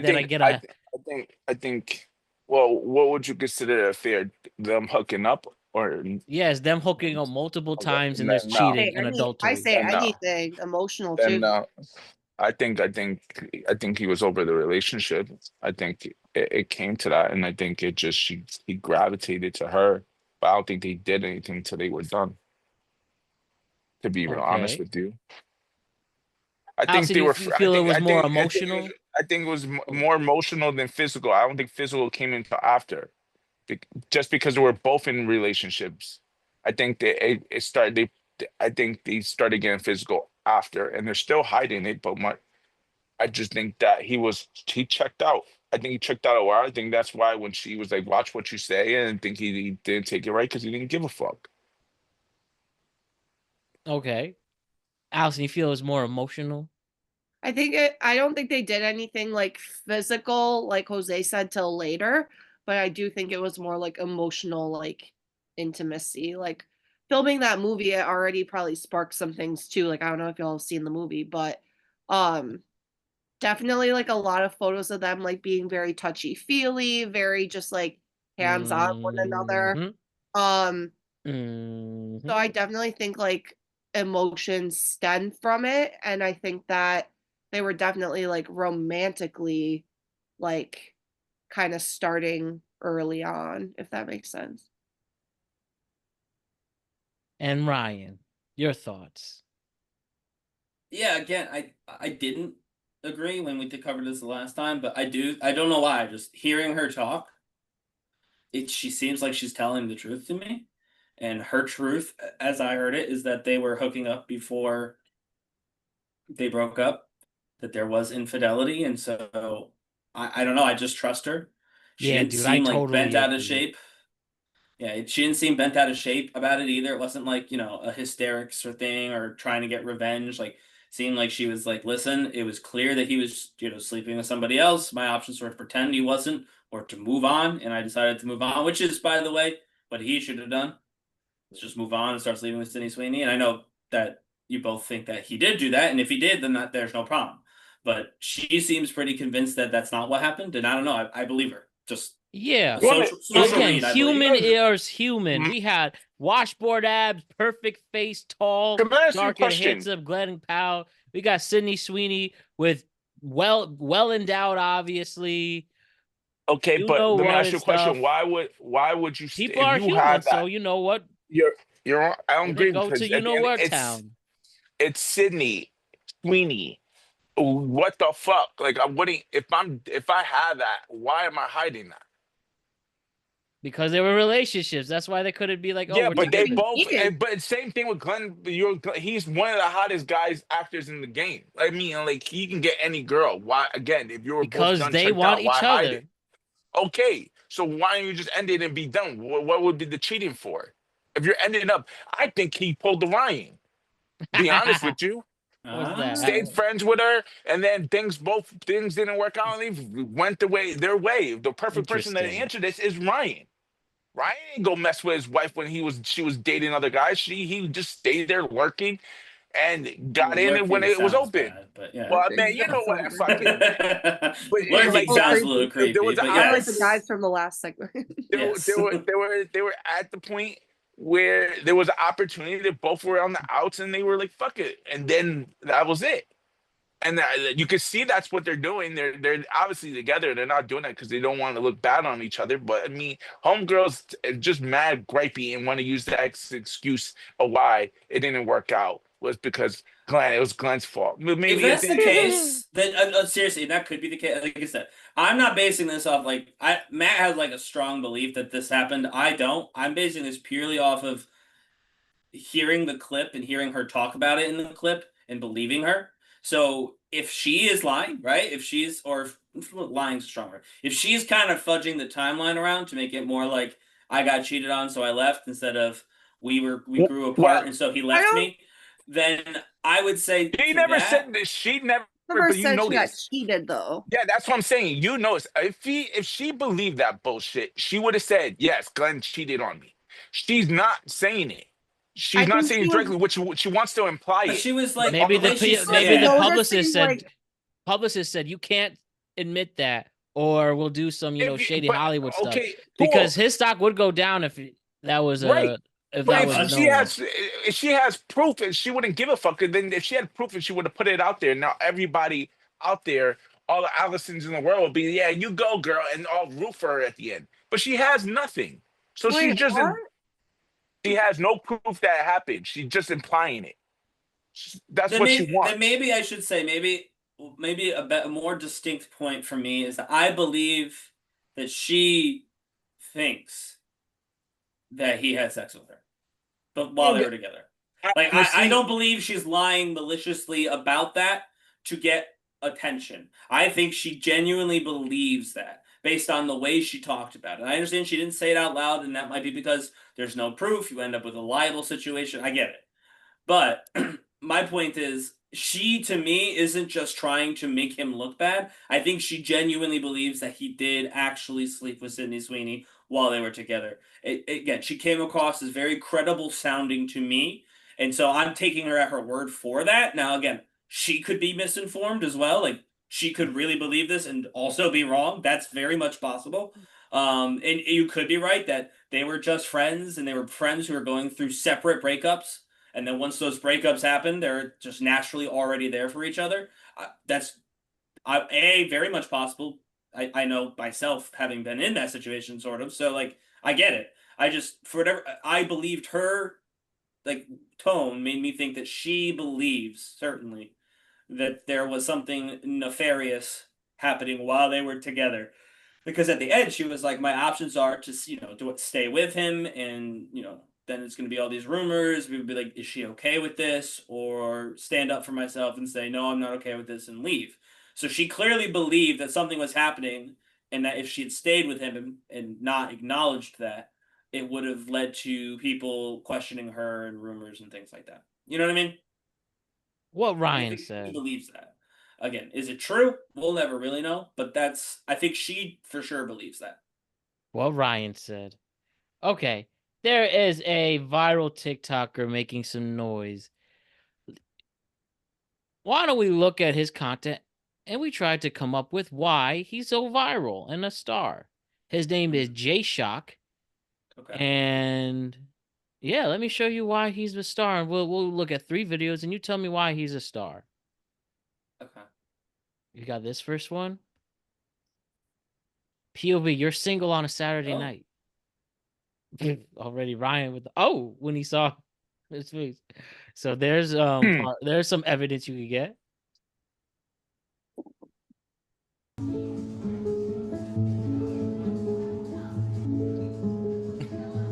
think, well, what would you consider an affair? Them hooking up? Or yes, them hooking up multiple times and there's cheating and adultery. I say anything emotional too. I think he was over the relationship. I think it came to that, and I think it just he gravitated to her, but I don't think they did anything till they were done. To be real honest with you, I think they were. Feel it was more emotional. I think it was more emotional than physical. I don't think physical came until after. Just because they were both in relationships, I think I think they started getting physical after, and they're still hiding it. But I just think that he checked out. I think he checked out a while. I think that's why when she was like, "Watch what you say," and I think he didn't take it right because he didn't give a fuck. Okay, Allison, you feel it was more emotional? I don't think they did anything like physical, like Jose said, till later. But I do think it was more like emotional, like intimacy. Like filming that movie, it already probably sparked some things too. Like I don't know if y'all have seen the movie, but definitely like a lot of photos of them like being very touchy-feely, very just like hands on one another. So I definitely think like emotions stem from it, and I think that they were definitely like romantically like kind of starting early on, if that makes sense. And Ryan, your thoughts? Yeah, again, I didn't agree when we covered this the last time, but I don't know why. Just hearing her talk, she seems like she's telling the truth to me. And her truth, as I heard it, is that they were hooking up before they broke up, that there was infidelity, and so I don't know. I just trust her. She didn't seem like bent out of shape. Yeah, she didn't seem bent out of shape about it either. It wasn't like, a hysterics or thing or trying to get revenge. Like seemed like she was like, listen, it was clear that he was, sleeping with somebody else. My options were to pretend he wasn't or to move on. And I decided to move on, which is, by the way, what he should have done. Let's just move on and start sleeping with Sydney Sweeney. And I know that you both think that he did do that. And if he did, then there's no problem. But she seems pretty convinced that that's not what happened. And I don't know. I believe her. Just Yeah. social Again, human is human. We had washboard abs, perfect face, tall, dark and handsome Glen Powell. We got Sydney Sweeney with well endowed, obviously. Okay, but let me ask you a question. Why would you people are human, so you know what? You're I don't agree go because to you know what town. It's Sydney Sweeney. What the fuck? Like, I wouldn't if I had that, why am I hiding that? Because they were relationships. That's why they couldn't be like, oh, yeah, we're but together. they both. But same thing with Glenn. He's one of the hottest actors in the game. I mean, like, he can get any girl. Why? Again, if you're because both done, they want out, each other. Okay, so why don't you just end it and be done? What would be the cheating for? If you're ending up, I think he pulled the Ryan. Be honest with you. Stayed friends with her, and then things didn't work out, and they went their way. The perfect person to answer this is Ryan. Ryan didn't go mess with his wife when she was dating other guys. He just stayed there lurking and got in it when it was open. Bad, but yeah. Well, man, you know what? Fucking. Lurking sounds a little creepy. There was I like the guys from the last segment. They were at the point where there was an opportunity that both were on the outs, and they were like, "Fuck it," and then that was it. And you can see that's what they're doing. They're obviously together. They're not doing it because they don't want to look bad on each other. But I mean, homegirls are just mad gripey and want to use that excuse of why it didn't work out was because it was Glenn's fault. Maybe if that's the case, then seriously, that could be the case. Like I said, I'm not basing this off Matt has like a strong belief that this happened. I don't. I'm basing this purely off of hearing the clip and hearing her talk about it in the clip and believing her. So if she is lying, right? Lying's stronger. If she's kind of fudging the timeline around to make it more like I got cheated on, so I left instead of we grew apart and so he left me, then I would say she never said that. She never said she got cheated though. Yeah, that's what I'm saying. You know, if she believed that bullshit, she would have said, "Yes, Glenn cheated on me." She's not saying it. She's not saying it directly, which she wants to imply it. She was like, maybe the publicist said you can't admit that, or we'll do some shady Hollywood stuff. Cool. Because his stock would go down if that was right. If she has proof, and she wouldn't give a fuck. And then if she had proof, and she would have put it out there. Now everybody out there, all the Allisons in the world, will be, yeah, you go, girl, and all root for her at the end. But she has nothing, so she just. She has no proof that it happened. She's just implying it. That's what she wants. Then maybe I should say, maybe a more distinct point for me is that I believe that she thinks that he had sex with her, but while they were together. Like, I don't believe she's lying maliciously about that to get attention. I think she genuinely believes that, based on the way she talked about it. And I understand she didn't say it out loud, and that might be because there's no proof. You end up with a liable situation. I get it. But my point is, she, to me, isn't just trying to make him look bad. I think she genuinely believes that he did actually sleep with Sydney Sweeney while they were together. Again, she came across as very credible sounding to me. And so I'm taking her at her word for that. Now, again, she could be misinformed as well. Like, she could really believe this and also be wrong. That's very much possible. And you could be right that they were just friends, and they were friends who were going through separate breakups. And then once those breakups happened, they're just naturally already there for each other. That's very much possible. I know myself, having been in that situation, sort of. So, like, I get it. I just, for whatever, I believed her, like, tone made me think that she believes, certainly, that there was something nefarious happening while they were together. Because at the end, she was like, my options are to, stay with him, and, then it's going to be all these rumors. We would be like, is she okay with this? Or stand up for myself and say, no, I'm not okay with this, and leave. So she clearly believed that something was happening, and that if she had stayed with him and not acknowledged that, it would have led to people questioning her and rumors and things like that. You know what I mean? What I Ryan think said. He believes that. Again, is it true? We'll never really know, but I think she for sure believes that. What Ryan said. Okay, there is a viral TikToker making some noise. Why don't we look at his content and we try to come up with why he's so viral and a star? His name is Jshock. Okay. And yeah, let me show you why he's a star. And we'll look at 3 videos and you tell me why he's a star. Okay. You got this first one? POV, you're single on a Saturday night. Already Ryan with when he saw his face. So there's there's some evidence you could get.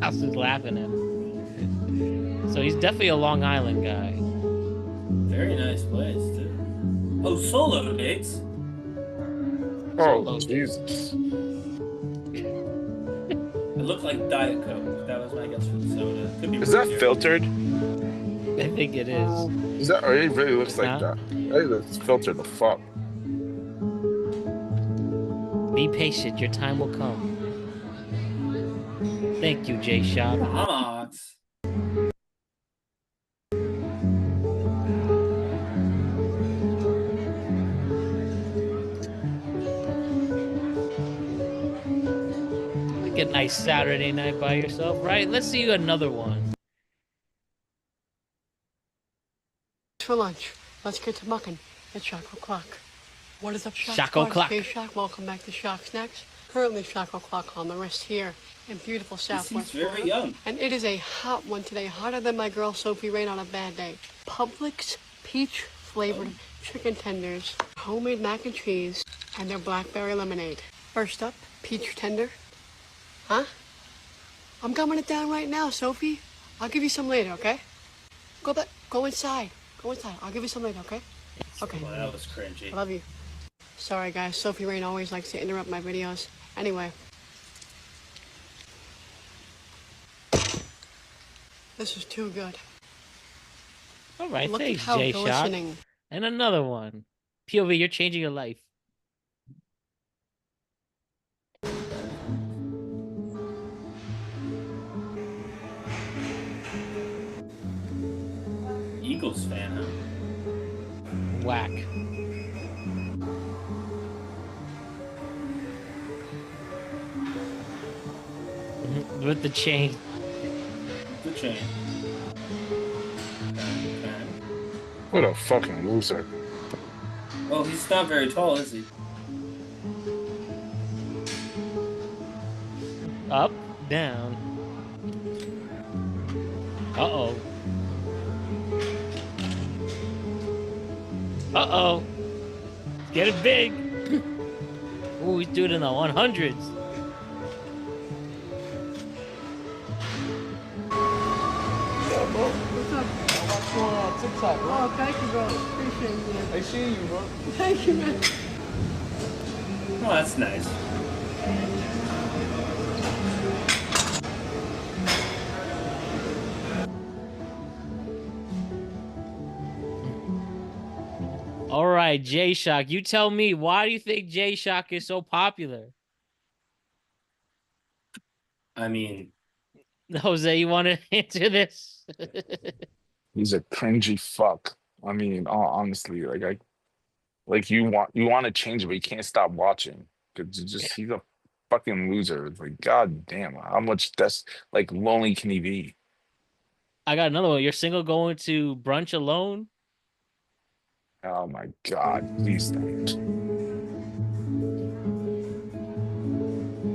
I was just laughing at him. So he's definitely a Long Island guy. Very nice place too. Oh, solo dates. Oh, Jesus. It looked like Diet Coke. That was my guess for the soda. Could be Is that filtered? I think it is. Is that? It really looks like that. It's filtered the fuck. Be patient. Your time will come. Thank you, Jshock. Mox. Like a nice Saturday night by yourself, right? Let's see another one. For lunch, let's get to mucking. It's Shock o'clock. What is up, Shock? Shock o'clock. Hey, Shock. Welcome back to Shock Snacks. Currently, Shock o'clock on the wrist here in beautiful Southwest very Florida. young. And it is a hot one today, hotter than my girl Sophie Rain on a bad day. Publix peach flavored chicken tenders, homemade mac and cheese, and their blackberry lemonade. First up, peach tender. Huh? I'm gumming it down right now, Sophie. I'll give you some later, okay? Go back. Go inside. Go inside. I'll give you some later, okay? Okay. Well, that was cringy. I love you. Sorry, guys. Sophie Rain always likes to interrupt my videos. Anyway. This is too good. All right, Look thanks, at how Jshock. glistening. And another one. POV, you're changing your life. Eagles fan, huh? Whack. With the chain. The chain. Okay. What a fucking loser. Well, he's not very tall, is he? Up, down. Uh-oh. Uh-oh. Let's get it big. Ooh, he's doing it in the 100s. What's up? What's going on TikTok, bro? Oh, thank you, bro. Appreciate it, man. I see you, bro. Thank you, man. Oh, that's nice. All right, Jshock, you tell me, why do you think Jshock is so popular? I mean, Jose, you want to answer this? He's a cringy fuck. I mean, honestly, you want to change it, but you can't stop watching because he's a fucking loser. It's like, god damn, how much lonely can he be? I got another one. You're single going to brunch alone? Oh my god, please don't.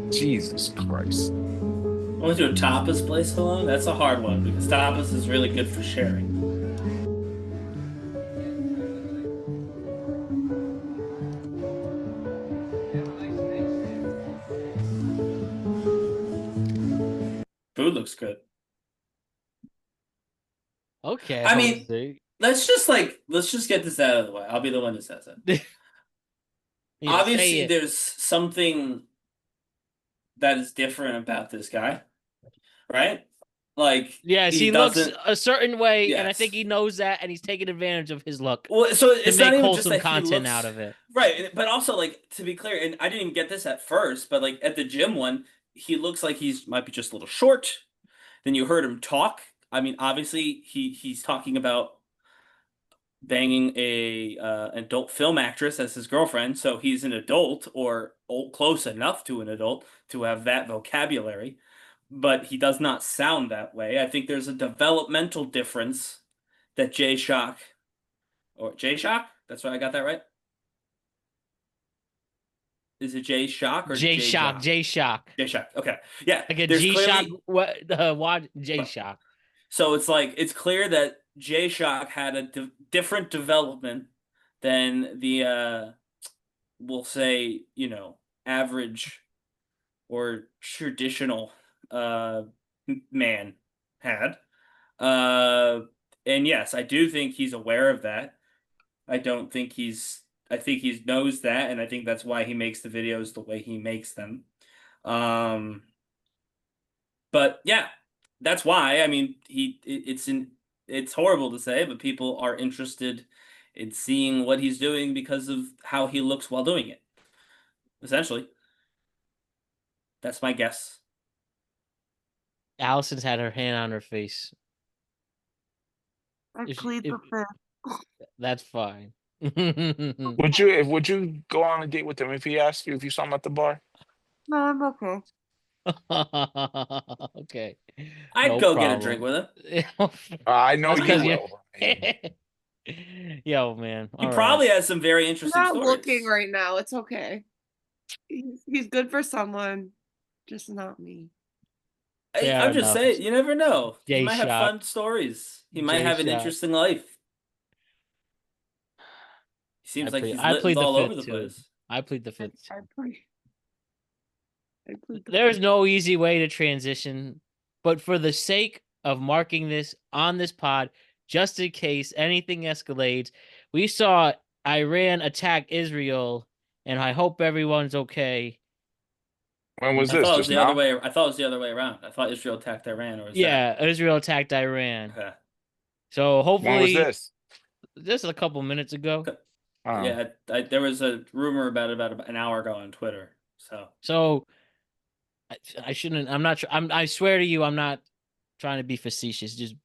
Jesus Christ. going to a tapas place alone? That's a hard one because tapas is really good for sharing. Food looks good. Okay. I mean, let's just get this out of the way. I'll be the one who says it. Yeah, Obviously, there's something that is different about this guy, right? Like, yes, he looks a certain way, and I think Yes. he knows that, and he's taking advantage of his look Well, so to it's make not even just wholesome that he content looks out of it. right, but also like to be clear, and I didn't even get this at first, but like at the gym one, he looks like he's might be just a little short. Then you heard him talk. I mean, obviously he's talking about banging a adult film actress as his girlfriend, so he's an adult or close enough to an adult to have that vocabulary, but he does not sound that way. I think there's a developmental difference that Jshock or Jshock, that's right, I got that right. Is it Jshock or Jshock? Jshock. Jshock. Okay, yeah. Like a there's G-Shock. clearly- What? Jshock. So it's like it's clear that Jshock had a different development than the we'll say, average or traditional man had. And yes, I do think he's aware of that. I think he knows that, and I think that's why he makes the videos the way he makes them. But yeah, that's why. I mean, it's horrible to say, but people are interested in seeing what he's doing because of how he looks while doing it. Essentially. That's my guess. Allison's had her hand on her face. I plead the fifth. That's fine. Would you go on a date with him if he asked you if you saw him at the bar? No, I'm okay. Okay. I'd go get a drink with him. I know That's you 'cause will. Yo, man. He all probably right. has some very I'm interesting not stories. looking right now. It's okay. He's good for someone, just not me. Fair I'm just enough. saying, you never know. He might have Jshock. fun stories. He might have an Jshock. interesting life. He seems like he's I lit plead the all over fifth the too. place. I plead the fifth. I plead the There's fifth. no easy way to transition, but for the sake of marking this on this pod, just in case anything escalates, we saw Iran attack Israel, and I hope everyone's okay. When was I this? thought it was Just the now? other way. I thought it was the other way around. I thought Israel attacked Iran, or was Yeah, Israel attacked Iran. that? Okay. So When was hopefully, this? just a couple minutes ago. Yeah, there was a rumor about it about an hour ago on Twitter. So I shouldn't. I'm not. I swear to you, I'm not trying to be facetious. Just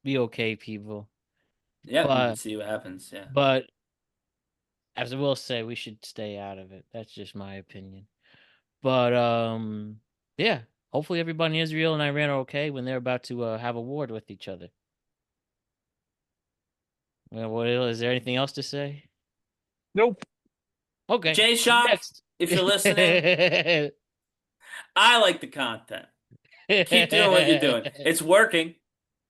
be okay, people. Yeah, But- we'll see what happens. Yeah. But as I will say, we should stay out of it. That's just my opinion. But yeah. Hopefully, everybody in Israel and Iran are okay when they're about to have a war with each other. Well, is there anything else to say? Nope. Okay. Jshock, Next. if you're listening, I like the content. Keep doing what you're doing. It's working.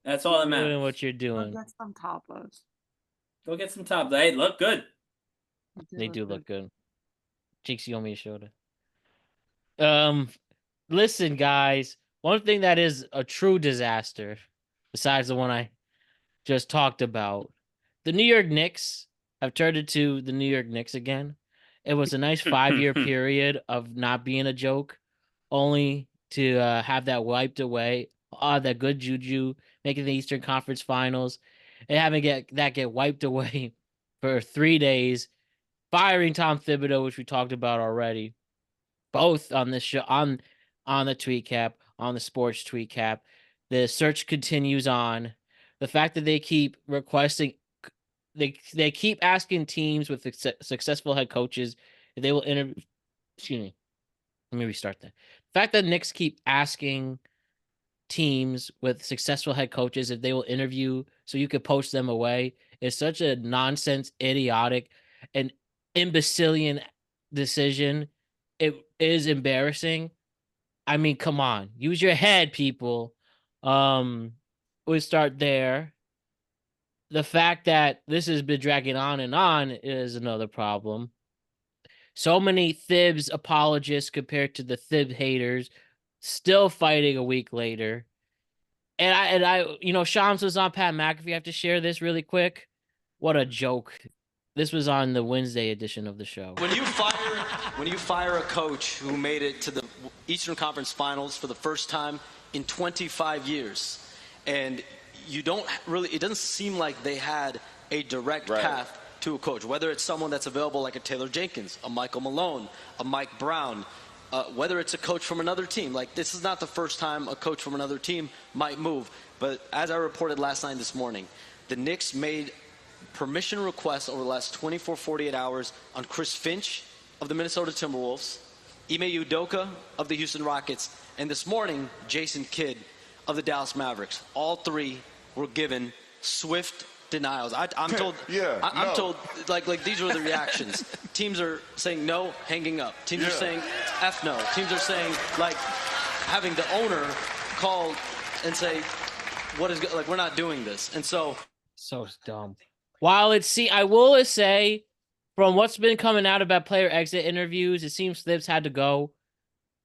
That's all that Keep matters. doing what you're Go doing. get some tapas. Go get some tops. Hey, look good. They do look good. Cheeks, you owe me a shoulder. Listen, guys. One thing that is a true disaster, besides the one I just talked about, the New York Knicks have turned into the New York Knicks again. It was a nice 5-year period of not being a joke, only to have that wiped away. That good juju, making the Eastern Conference Finals, and having that get wiped away for 3 days, firing Tom Thibodeau, which we talked about already, both on this show, on the tweet cap, on the sports tweet cap. The search continues on. The fact that they keep requesting, they keep asking teams with successful head coaches if they will interview. Excuse me. Let me restart that. The fact that Knicks keep asking teams with successful head coaches if they will interview so you could poach them away is such a nonsense, idiotic, and imbecilian decision. It is embarrassing. I mean, come on, use your head, people. We'll start there. The fact that this has been dragging on and on is another problem. So many Thibs apologists compared to the Thib haters, still fighting a week later. And I, Shams was on Pat McAfee. I have to share this really quick. What a joke. This was on the Wednesday edition of the show. When you fire a coach who made it to the Eastern Conference Finals for the first time in 25 years, and you don't really. It doesn't seem like they had a direct path to a coach, whether it's someone that's available like a Taylor Jenkins, a Michael Malone, a Mike Brown, whether it's a coach from another team. Like, this is not the first time a coach from another team might move. But as I reported last night this morning, the Knicks made permission requests over the last 24, 48 hours on Chris Finch of the Minnesota Timberwolves, Ime Udoka of the Houston Rockets, and this morning, Jason Kidd of the Dallas Mavericks. All three were given swift denials. I'm told. I'm told. Like these were the reactions. Teams are saying no, hanging up. Teams are saying F no. Teams are saying, like, having the owner call and say, "What is like? We're not doing this." And so dumb. While I will say, from what's been coming out about player exit interviews, it seems Thibs had to go.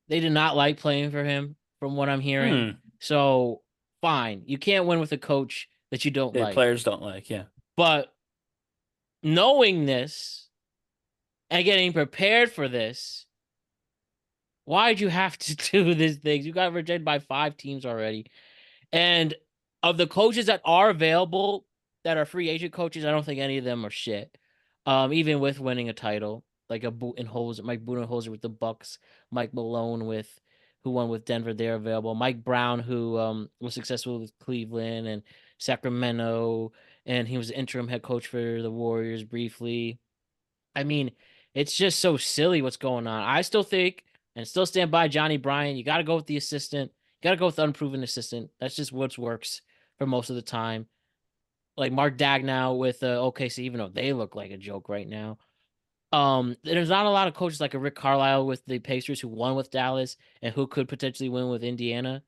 They did not like playing for him, from what I'm hearing. So fine, you can't win with a coach that you don't like. Players don't like, yeah. But knowing this and getting prepared for this, why'd you have to do these things? You got rejected by 5 teams already. And of the coaches that are available, that are free agent coaches, I don't think any of them are shit. Even with winning a title, like Mike Budenholzer with the Bucks, Mike Malone who won with Denver, they're available. Mike Brown, who was successful with Cleveland and Sacramento, and he was the interim head coach for the Warriors briefly. I mean, it's just so silly what's going on. I still think and still stand by Johnny Bryant. You got to go with the assistant. You got to go with the unproven assistant. That's just what works for most of the time. Like Mark Dagnall with OKC, even though they look like a joke right now. There's not a lot of coaches like a Rick Carlisle with the Pacers who won with Dallas and who could potentially win with Indiana.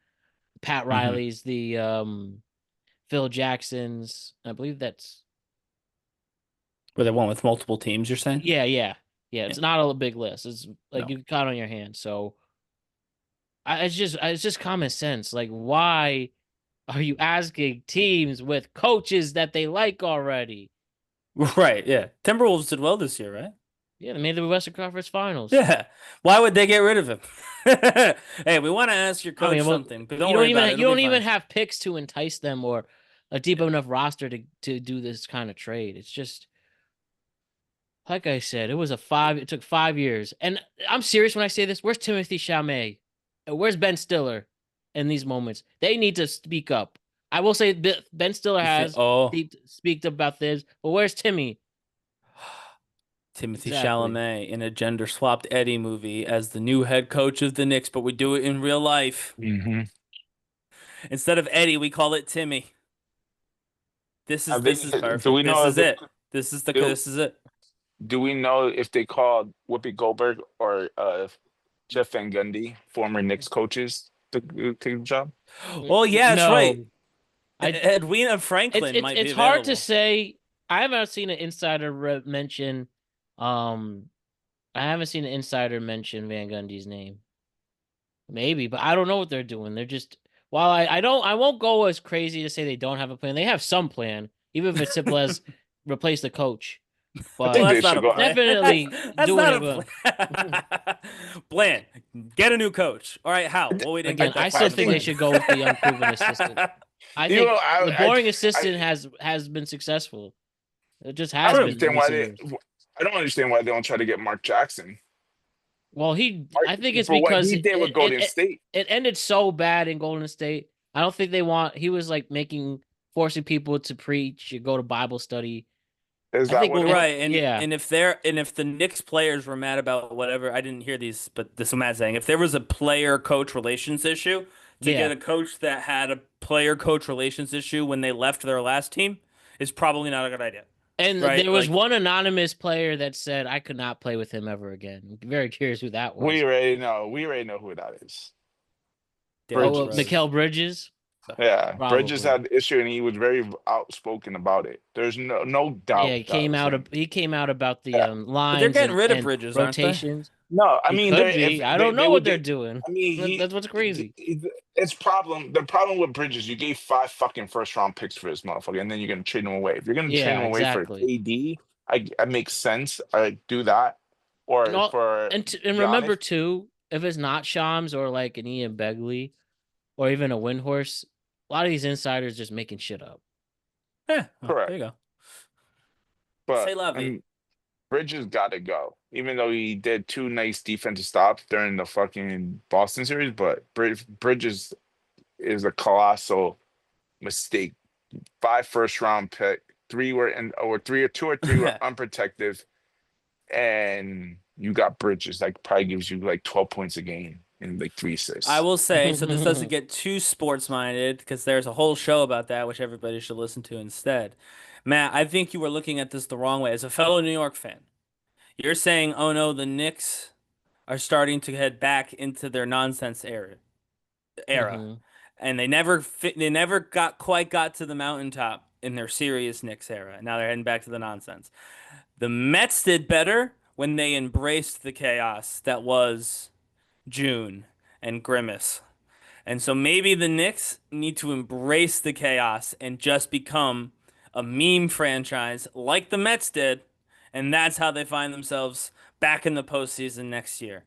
Pat Riley's, the Phil Jackson's, I believe that's where they won with multiple teams, you're saying? Yeah. It's not a big list. It's like you can count on your hand. So it's just common sense. Like, why are you asking teams with coaches that they like already? Right, yeah. Timberwolves did well this year, right? Yeah, they made the Western Conference Finals. Yeah. Why would they get rid of him? Hey, we want to ask your coach something, but don't worry about it. You don't even have picks to entice them or a deep enough roster to do this kind of trade. It's just, like I said, it took 5 years. And I'm serious when I say this. Where's Timothy Chalamet? Where's Ben Stiller in these moments? They need to speak up. I will say Ben Stiller has speaked up about this, but where's Timmy? Timothy Chalamet in a gender-swapped Eddie movie as the new head coach of the Knicks, but we do it in real life. Instead of Eddie, we call it Timmy. This is perfect. Do we know this is it. Do we know if they called Whoopi Goldberg or Jeff Van Gundy, former Knicks coaches, to take the job? Well, yeah, that's right. Edwina Franklin might be It's available. hard to say. I haven't seen an insider mention. I haven't seen an insider mention Van Gundy's name. Maybe, but I don't know what they're doing. They're just, while I won't go as crazy to say they don't have a plan. They have some plan, even if it's simple as replace the coach. But that's not a plan. Definitely That's doing not it. a plan. Get a new coach. All right, how? Well, we didn't get that. I still think they should go with the unproven assistant. I think the boring assistant has been successful. It just has been. I don't understand why they don't try to get Mark Jackson. Well, I think it's because he did with Golden State. It ended so bad in Golden State. I don't think he was like forcing people to preach or go to Bible study. Is that right? And if the Knicks players were mad about whatever, I didn't hear these, but this is what Matt's saying. If there was a player-coach relations issue, to get a coach that had a player-coach relations issue when they left their last team is probably not a good idea. And there was one anonymous player that said, I could not play with him ever again. I'm very curious who that was. We already know who that is. Mikal Bridges? Yeah, probably. Bridges had the issue, and he was very outspoken about it. There's no doubt. Yeah, he came out about the lines. But they're getting rid of Bridges, rotations. No, I mean, I don't know what they're doing. I mean, that's what's crazy. The problem with Bridges, you gave 5 fucking first-round picks for this motherfucker, and then you're gonna trade him away. If you're gonna trade him away for KD, I makes sense. I do that. And remember too, if it's not Shams or like an Ian Begley, or even a Windhorst, a lot of these insiders just making shit up. Yeah, Correct. There you go. But Say la vie. Bridges got to go, even though he did 2 nice defensive stops during the fucking Boston series. But Bridges is a colossal mistake. 5 first-round pick, 3 were or 2 or 3 were unprotected, and you got Bridges. Like probably gives you like 12 points a game and like 3 assists. I will say, so this doesn't get too sports-minded because there's a whole show about that, which everybody should listen to instead. Matt, I think you were looking at this the wrong way. As a fellow New York fan, you're saying, oh no, the Knicks are starting to head back into their nonsense era. And they never quite got to the mountaintop in their serious Knicks era. Now they're heading back to the nonsense. The Mets did better when they embraced the chaos that was June and Grimace. And so maybe the Knicks need to embrace the chaos and just become a meme franchise like the Mets did. And that's how they find themselves back in the postseason next year.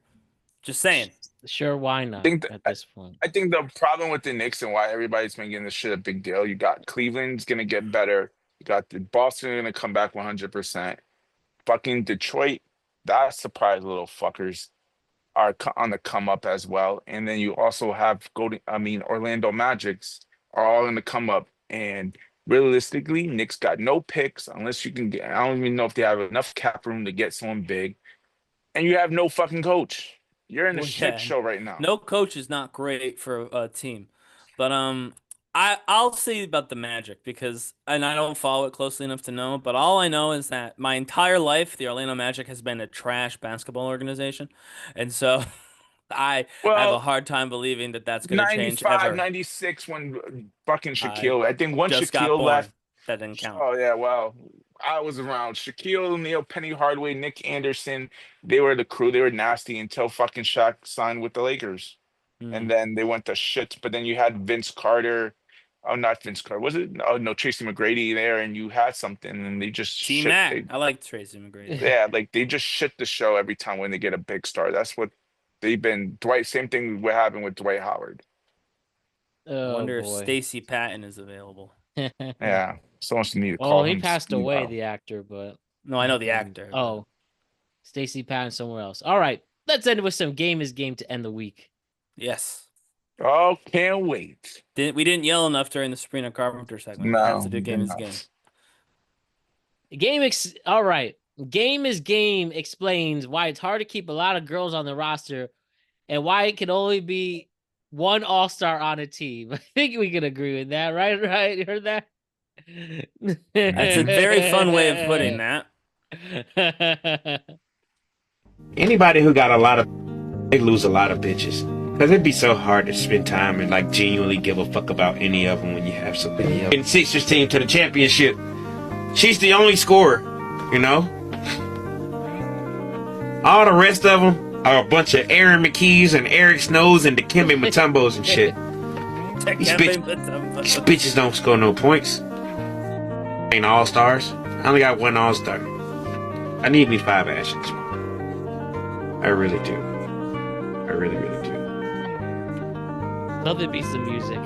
Just saying. Sure, why not at this point? I think the problem with the Knicks and why everybody's making this shit a big deal, you got Cleveland's going to get better. You got the Boston going to come back 100%. Fucking Detroit, that surprise little fuckers are on the come up as well. And then you also have Orlando Magics are all in the come up. And realistically, Knicks got no picks unless you can get, I don't even know if they have enough cap room to get someone big. And you have no fucking coach. You're in a shit show right now. No coach is not great for a team. But I'll say about the Magic and I don't follow it closely enough to know, but all I know is that my entire life, the Orlando Magic has been a trash basketball organization. And so I have a hard time believing that that's going to change ever. 96 when fucking Shaquille, I think once Shaquille left. That didn't count. Oh, yeah, well, I was around. Shaquille O'Neal, Penny Hardaway, Nick Anderson, they were the crew. They were nasty until fucking Shaq signed with the Lakers. And then they went to shit. But then you had Vince Carter. Oh, not Vince Carter. Was it? Oh, no, Tracy McGrady there. And you had something. And they just I like Tracy McGrady. Yeah, like they just shit the show every time when they get a big star. That's what they've been. Same thing what happened with Dwight Howard. I wonder if Stacey Patton is available. Yeah. Someone should need to call him. He passed away, the actor, but... No, I know the actor. Oh. Stacey Patton somewhere else. All right. Let's end with some Game is Game to end the week. Yes. Oh, can't wait. We didn't yell enough during the Sabrina Carpenter segment. No. Have to do Game is Game. All right. Game is Game explains why it's hard to keep a lot of girls on the roster and why it can only be one all-star on a team. I think we can agree with that, right? Right? You heard that? That's a very fun way of putting that. Anybody who got a lot of, they lose a lot of bitches. Because it'd be so hard to spend time and like genuinely give a fuck about any of them when you have so many of them. In Sixers team to the championship, she's the only scorer, you know? All the rest of them are a bunch of Aaron McKees and Eric Snows and Dikembe Mutombos and shit. These bitches don't score no points. Ain't all-stars. I only got one all-star. I need me 5 Ashes. I really do. I really, really do. Nothing beats the music.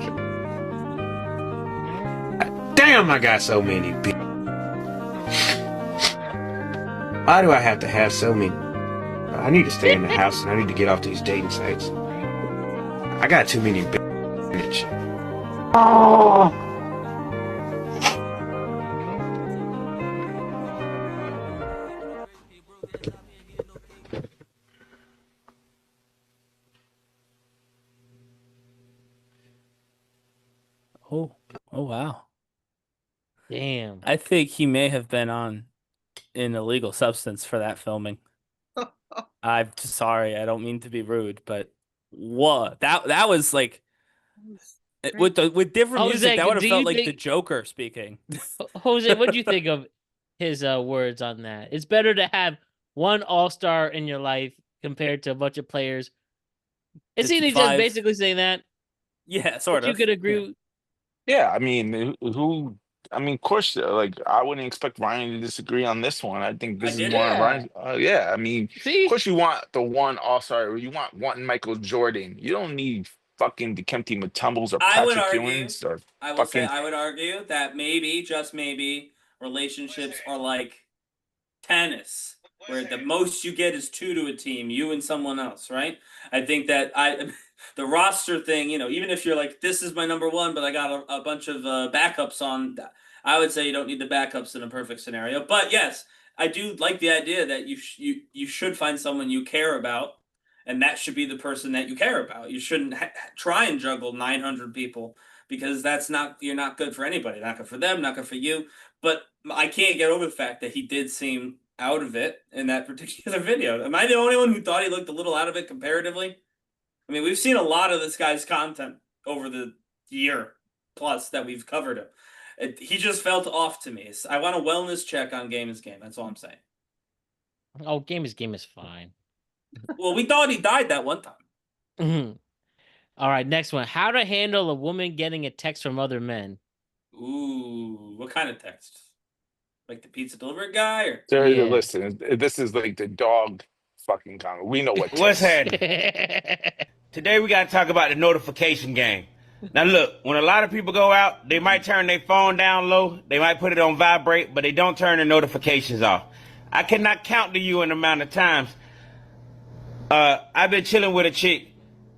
Damn, I got so many. Why do I have to have so many? I need to stay in the house and I need to get off these dating sites. I got too many bitch. Oh. Oh wow. Damn. I think he may have been on an illegal substance for that filming. I'm sorry, I don't mean to be rude, but what? That was like with different music, that would have felt like the Joker speaking. Jose, what do you think of his words on that? It's better to have one all-star in your life compared to a bunch of players. Is he just basically saying that? Yeah, sort of. You could agree. Yeah, I mean, of course, like I wouldn't expect Ryan to disagree on this one. I think this is one of Ryan's. Yeah, I mean, of course, you want the one all-star. You want one Michael Jordan. You don't need fucking Dikembe Mutombos or I would Patrick argue, Ewings or I will fucking. say, I would argue that maybe, just maybe, relationships are like tennis, where the most you get is 2 to a team, you and someone else, right? I think that the roster thing, even if you're like, this is my number one, but I got a bunch of backups on, I would say you don't need the backups in a perfect scenario. But yes, I do like the idea that you should find someone you care about, and that should be the person that you care about. You shouldn't try and juggle 900 people, because you're not good for anybody. Not good for them, not good for you. But I can't get over the fact that he did seem out of it in that particular video. Am I the only one who thought he looked a little out of it comparatively? I mean, we've seen a lot of this guy's content over the year plus that we've covered him. He just felt off to me. I want a wellness check on Game is Game. That's all I'm saying. Oh, Game is fine. Well, we thought he died that one time. All right, next one. How to handle a woman getting a text from other men. Ooh, what kind of text? Like the pizza delivery guy? Or Listen, this is like the dog fucking comment. We know what's happening. Today we got to talk about the notification game. Now look, when a lot of people go out, they might turn their phone down low, they might put it on vibrate, but they don't turn the notifications off. I cannot count to you in the amount of times I've been chilling with a chick,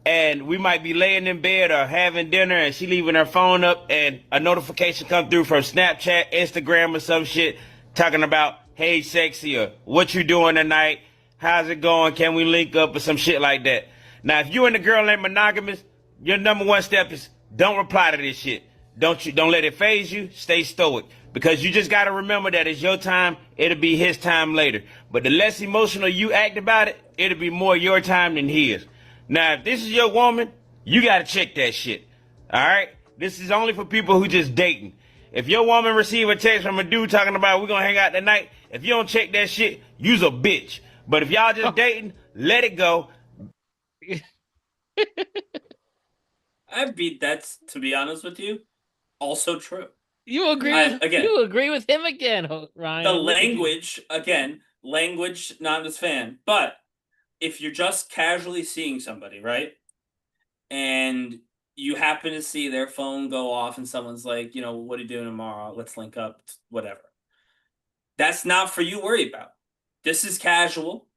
and we might be laying in bed or having dinner, and she leaving her phone up, and a notification come through from Snapchat, Instagram, or some shit talking about, hey, sexy, or what you doing tonight, how's it going, can we link up, or some shit like that. Now, if you and the girl ain't monogamous, your number one step is don't reply to this shit. Don't let it phase you. Stay stoic, because you just got to remember that it's your time. It'll be his time later. But the less emotional you act about it, it'll be more your time than his. Now, if this is your woman, you got to check that shit. All right? This is only for people who just dating. If your woman receive a text from a dude talking about we're going to hang out tonight, if you don't check that shit, you's a bitch. But if y'all just dating, let it go. That's, to be honest with you, also true. You agree with him again, Ryan. The language, not as fan. But if you're just casually seeing somebody, right? And you happen to see their phone go off and someone's like, what are you doing tomorrow? Let's link up, whatever. That's not for you to worry about. This is casual.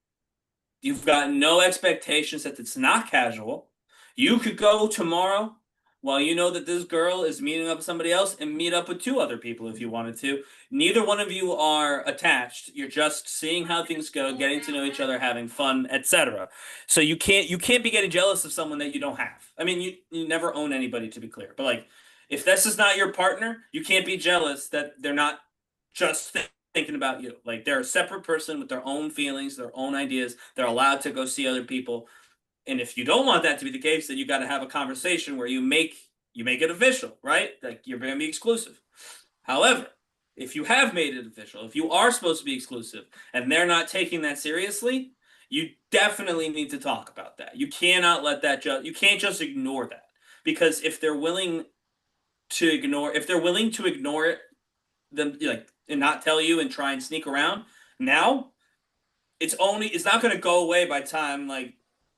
You've got no expectations that it's not casual. You could go tomorrow while you know that this girl is meeting up with somebody else and meet up with 2 other people if you wanted to. Neither one of you are attached. You're just seeing how things go, getting to know each other, having fun, etc. So you can't be getting jealous of someone that you don't have. I mean, you never own anybody, to be clear. But like, if this is not your partner, you can't be jealous that they're not just thinking about you. Like, they're a separate person with their own feelings, their own ideas. They're allowed to go see other people. And if you don't want that to be the case, then you got to have a conversation where you make it official, right? Like, you're going to be exclusive. However, if you have made it official, if you are supposed to be exclusive and they're not taking that seriously, you definitely need to talk about that. You cannot let that you can't just ignore that, because if they're willing to ignore it, then and not tell you and try and sneak around, now it's not going to go away by time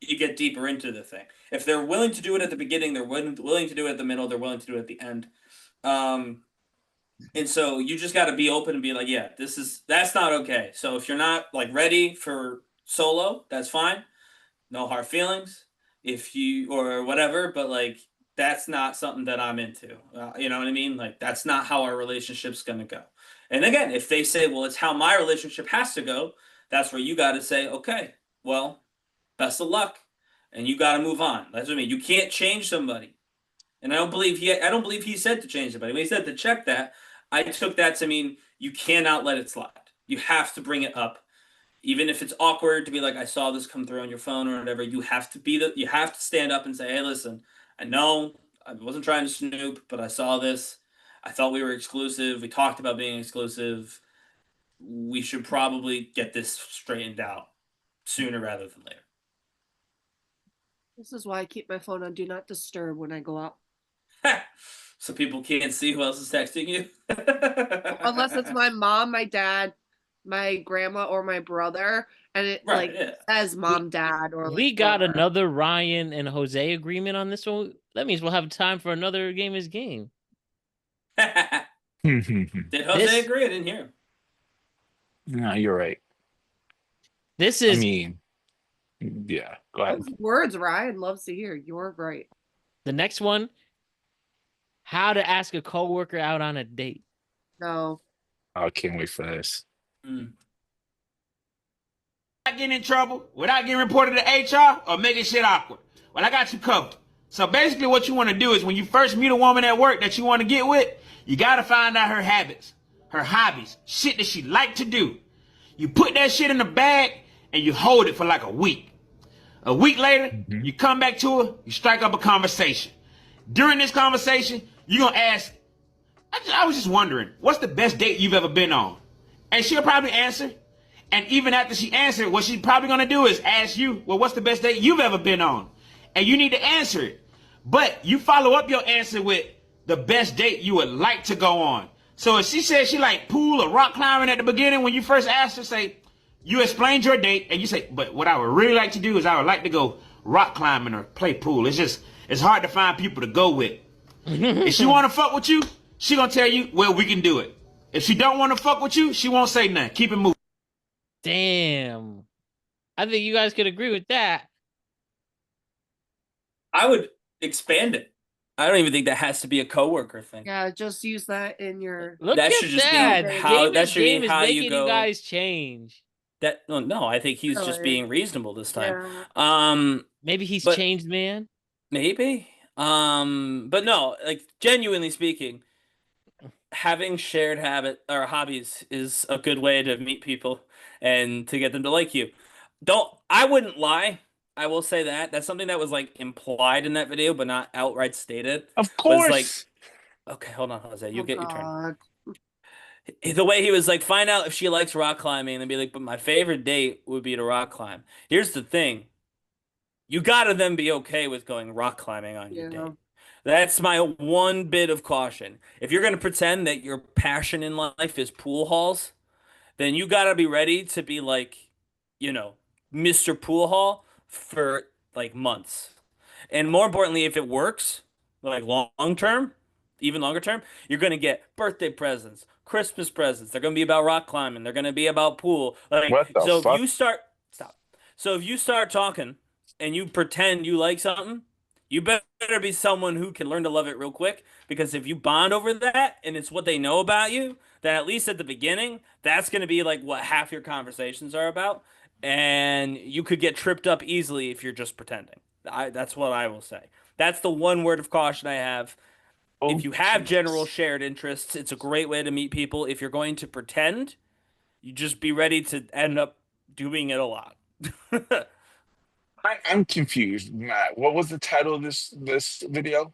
you get deeper into the thing. If they're willing to do it at the beginning, they're willing to do it at the middle, they're willing to do it at the end. And so you just got to be open and be like, yeah, that's not okay. So if you're not ready for solo, that's fine. No hard feelings or whatever, but that's not something that I'm into. You know what I mean? That's not how our relationship's going to go. And again, if they say, well, it's how my relationship has to go, that's where you got to say, okay, well, best of luck, and you got to move on. That's what I mean. You can't change somebody, and I don't believe he said to change somebody. When he said to check that, I took that to mean you cannot let it slide. You have to bring it up, even if it's awkward to be like, I saw this come through on your phone or whatever. You have to stand up and say, hey, listen, I know I wasn't trying to snoop, but I saw this. I thought we were exclusive. We talked about being exclusive. We should probably get this straightened out sooner rather than later. This is why I keep my phone on Do Not Disturb when I go out. So people can't see who else is texting you? Unless it's my mom, my dad, my grandma or my brother, and it says mom, dad, or we got another Ryan and Jose agreement on this one. That means we'll have time for another game is game. Did Jose agree? I didn't hear him. No, you're right. This is. I mean, yeah. Go ahead. Words Ryan loves to hear. You're right. The next one. How to ask a coworker out on a date. No. I can't wait for this. Without getting in trouble, without getting reported to HR, or making shit awkward. Well, I got you covered. So basically what you want to do is when you first meet a woman at work that you want to get with, you got to find out her habits, her hobbies, shit that she like to do. You put that shit in a bag and you hold it for like a week. A week later, you come back to her, you strike up a conversation. During this conversation, you're going to ask, I was just wondering, what's the best date you've ever been on? And she'll probably answer. And even after she answered, what she's probably going to do is ask you, well, what's the best date you've ever been on? And you need to answer it. But you follow up your answer with the best date you would like to go on. So if she says she like pool or rock climbing at the beginning, when you first asked her, say, you explained your date, and you say, but what I would really like to do is I would like to go rock climbing or play pool. It's hard to find people to go with. If she want to fuck with you, she going to tell you, well, we can do it. If she don't want to fuck with you, she won't say nothing. Keep it moving. Damn. I think you guys could agree with that. I would expand it. I don't even think that has to be a coworker thing. Yeah, just use that in your. Look that at should just that. be how that should be how you go. You guys change. That no, I think he's just being reasonable this time. Maybe he's changed, man. Maybe. But no, like genuinely speaking, having shared habit or hobbies is a good way to meet people and to get them to like you. I wouldn't lie. I will say that. That's something that was like implied in that video, but not outright stated. Of course. Like, okay, hold on, Jose. You get your turn. The way he was like, find out if she likes rock climbing, and be like, but my favorite date would be to rock climb. Here's the thing. You gotta then be okay with going rock climbing on your date. That's my one bit of caution. If you're gonna pretend that your passion in life is pool halls, then you gotta be ready to be like, Mr. Pool Hall for like months. And more importantly, if it works, like long term, even longer term, you're gonna get birthday presents, Christmas presents. They're gonna be about rock climbing. They're gonna be about pool. Like, what the so fuck? if you start So if you start talking and you pretend you like something, you better be someone who can learn to love it real quick. Because if you bond over that and it's what they know about you, then at least at the beginning, that's gonna be like what half your conversations are about. And you could get tripped up easily if you're just pretending. That's what I will say. That's the one word of caution I have. If you have general shared interests, it's a great way to meet people. If you're going to pretend, you just be ready to end up doing it a lot. I'm confused, Matt. What was the title of this video?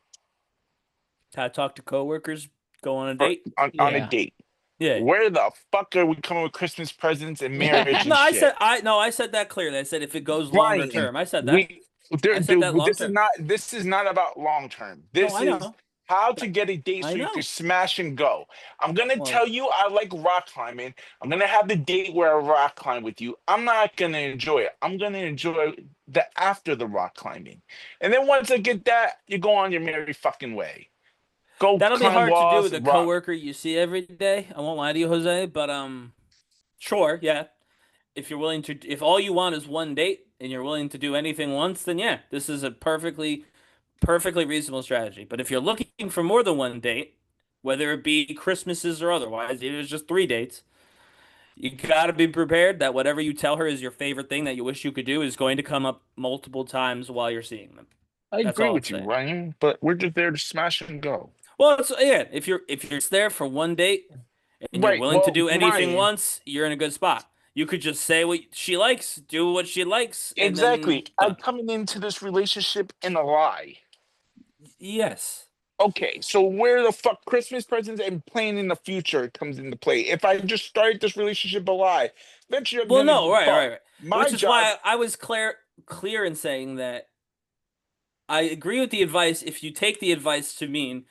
How to talk to coworkers, go on a date. On a date. Yeah. Where the fuck are we coming with Christmas presents and marriage and no, shit? I said that clearly. I said if it goes longer term. I said that. This is not about long term. This is how to get a date so you can smash and go. I'm gonna tell you I like rock climbing. I'm gonna have the date where I rock climb with you. I'm not gonna enjoy it. I'm gonna enjoy the after the rock climbing. And then once I get that, you go on your merry fucking way. That'll be hard to do with a coworker you see every day. I won't lie to you, Jose, but sure, yeah. If you're willing to, if all you want is one date and you're willing to do anything once, then yeah, this is a perfectly reasonable strategy. But if you're looking for more than one date, whether it be Christmases or otherwise, it is just 3 dates. You gotta be prepared that whatever you tell her is your favorite thing that you wish you could do is going to come up multiple times while you're seeing them. I agree with you, Ryan, but we're just there to smash and go. Well, if you're there for one date and you're willing to do anything once, you're in a good spot. You could just say what she likes, do what she likes. Exactly. I'm coming into this relationship in a lie. Yes. Okay, so where the fuck Christmas presents and planning in the future comes into play? If I just started this relationship a lie, eventually right. Which is why I was clear in saying that I agree with the advice if you take the advice to mean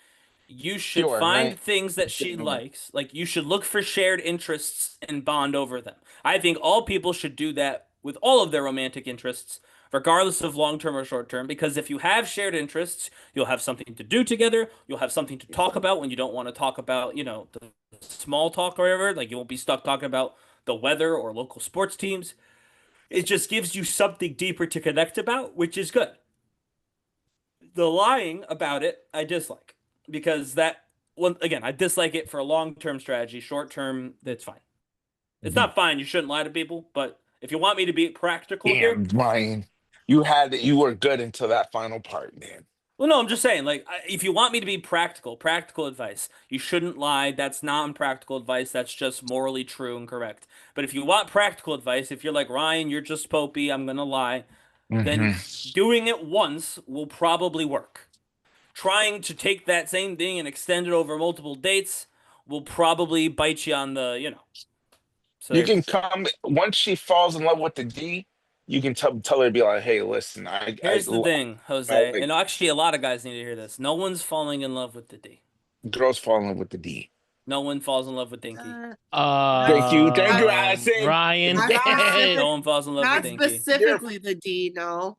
You should find things that she likes. Like, you should look for shared interests and bond over them. I think all people should do that with all of their romantic interests, regardless of long-term or short-term, because if you have shared interests, you'll have something to do together. You'll have something to talk about when you don't want to talk about, you know, the small talk or whatever. Like, you won't be stuck talking about the weather or local sports teams. It just gives you something deeper to connect about, which is good. The lying about it, I dislike. Because that, well, again, I dislike it for a long-term strategy. Short-term, that's fine. It's not fine. You shouldn't lie to people. But if you want me to be practical here, Ryan, you were good until that final part, man. well, no, I'm just saying, like, if you want me to be practical advice, you shouldn't lie. That's not practical advice. That's just morally true and correct. But if you want practical advice, if you're like, Ryan, you're just popey, I'm gonna lie, then doing it once will probably work. Trying to take that same thing and extend it over multiple dates will probably bite you on the, you know. So you can come once she falls in love with the D. You can tell her to be like, hey, listen. Here's the thing, Jose, and actually a lot of guys need to hear this. No one's falling in love with the D. Girls fall in love with the D. No one falls in love with Dinky. Thank you, Allison. Ryan. No one falls in love with Dinky. Not specifically the D, no.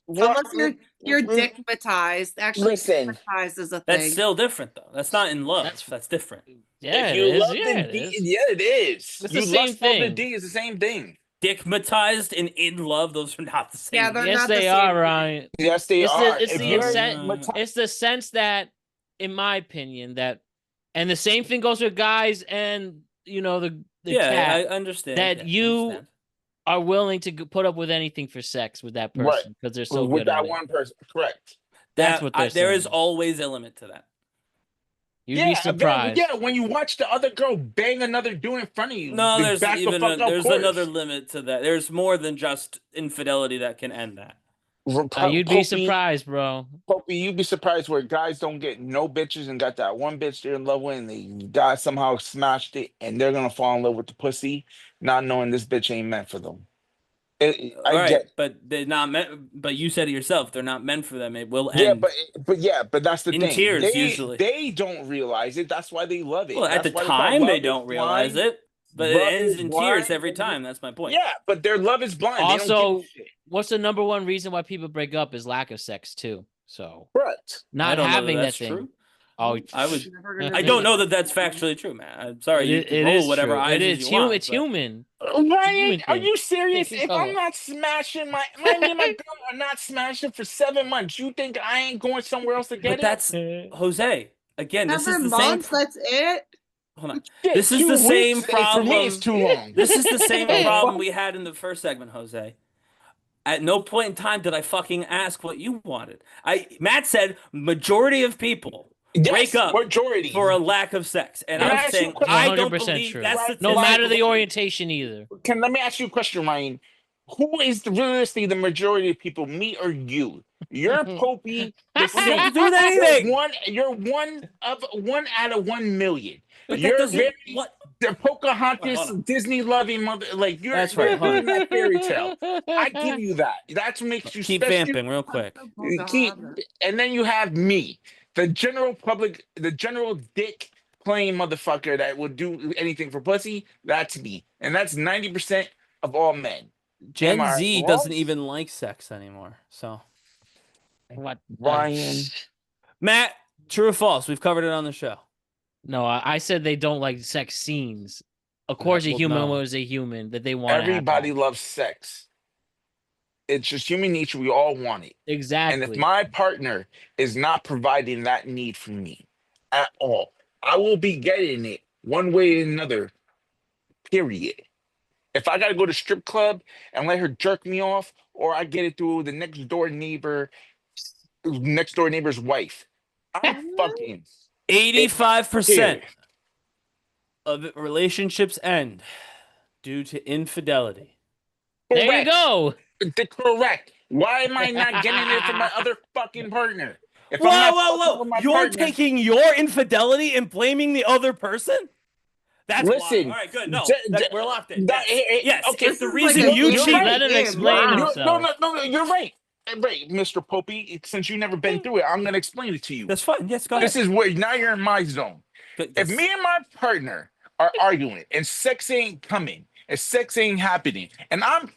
Unless you're dickmatized. Actually, dickmatized is a thing. That's still different, though. That's not in love. That's different. Yeah, it is. It's the same thing. The D is the same thing. Dickmatized and in love, those are not the same. Yeah, they're yes, not they the are, same. Ryan. Yes, they are. It's the sense that, in my opinion, that, and the same thing goes with guys and, you know, the cat, I understand. that you are willing to put up with anything for sex with that person because they're so with good that at one it. person. Correct. That's what they're saying. There is always a limit to that. You'd be surprised. Yeah, when you watch the other girl bang another dude in front of you. No, there's another limit to that. There's more than just infidelity that can end that. You'd be surprised, bro. Popey, you'd be surprised where guys don't get no bitches and got that one bitch they're in love with, and the guy somehow smashed it, and they're gonna fall in love with the pussy, not knowing this bitch ain't meant for them. But they're not meant. But you said it yourself; they're not meant for them. It will end. But that's the thing. In tears, usually. They don't realize it. That's why they love it. Well, at the time, they don't realize it. But it ends in tears every time. That's my point. Yeah, but their love is blind. Also, what's the number one reason why people break up is lack of sex too. So, correct. Not having that thing. True. Oh, I don't know that that's factually true, man. I'm sorry. You it roll is whatever true. eyes It is you human. want, It's human. Ryan, are you serious? If I'm not smashing me and my girl are not smashing for 7 months, you think I ain't going somewhere else to get it? But that's Jose. Again, this is the same. That's it. Hold on. This is the same problem. For me, it's too long. This is the same problem we had in the first segment, Jose. At no point in time did I fucking ask what you wanted. Matt said majority of people break up for a lack of sex, and I'm saying I don't believe true. That's the no matter the orientation either. Let me ask you a question, Ryan? Who is realistically the majority of people, me or you? You're Popey. Don't do anything. You're one out of 1 million. But you're what? The Pocahontas, Disney loving mother. Like you're That's right. in that fairy tale. I give you that. That's what makes you keep special. vamping real quick. And then you have me, the general public, the general dick playing motherfucker that would do anything for pussy. That's me, and that's 90% of all men. Gen Z doesn't even like sex anymore. So, what, Ryan? Matt, true or false? We've covered it on the show. No, I said they don't like sex scenes. Of course, a human was a human that they want. Everybody loves sex. It's just human nature. We all want it. Exactly. And if my partner is not providing that need for me at all, I will be getting it one way or another. Period. If I got to go to strip club and let her jerk me off, or I get it through the next door neighbor's wife, I'm fucking 85% of relationships end due to infidelity. There you go. Correct. Why am I not getting it from my other fucking partner? If Whoa! You're taking your infidelity and blaming the other person? That's listen. All right, good. No, we're locked in. Yes. Okay. It's the reason you cheat. Let him explain himself. No. You're right. Right, Mr. Popey, since you never been through it, I'm gonna explain it to you. That's fine. Yes, go ahead. This is where now you're in my zone. If me and my partner are arguing and sex ain't coming and sex ain't happening, and I'm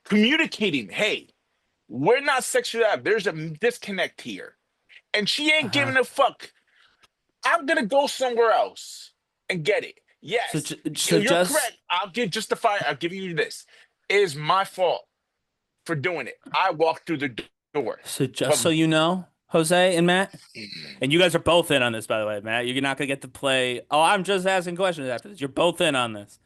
communicating, hey, we're not sexually active. There's a disconnect here, and she ain't giving a fuck. I'm gonna go somewhere else and get it. Yes, so you're correct. I'll give you this. It is my fault for doing it. I walked through the door. So just so you know, Jose and Matt, and you guys are both in on this, by the way, Matt. You're not gonna get to play. Oh, I'm just asking questions after this. You're both in on this.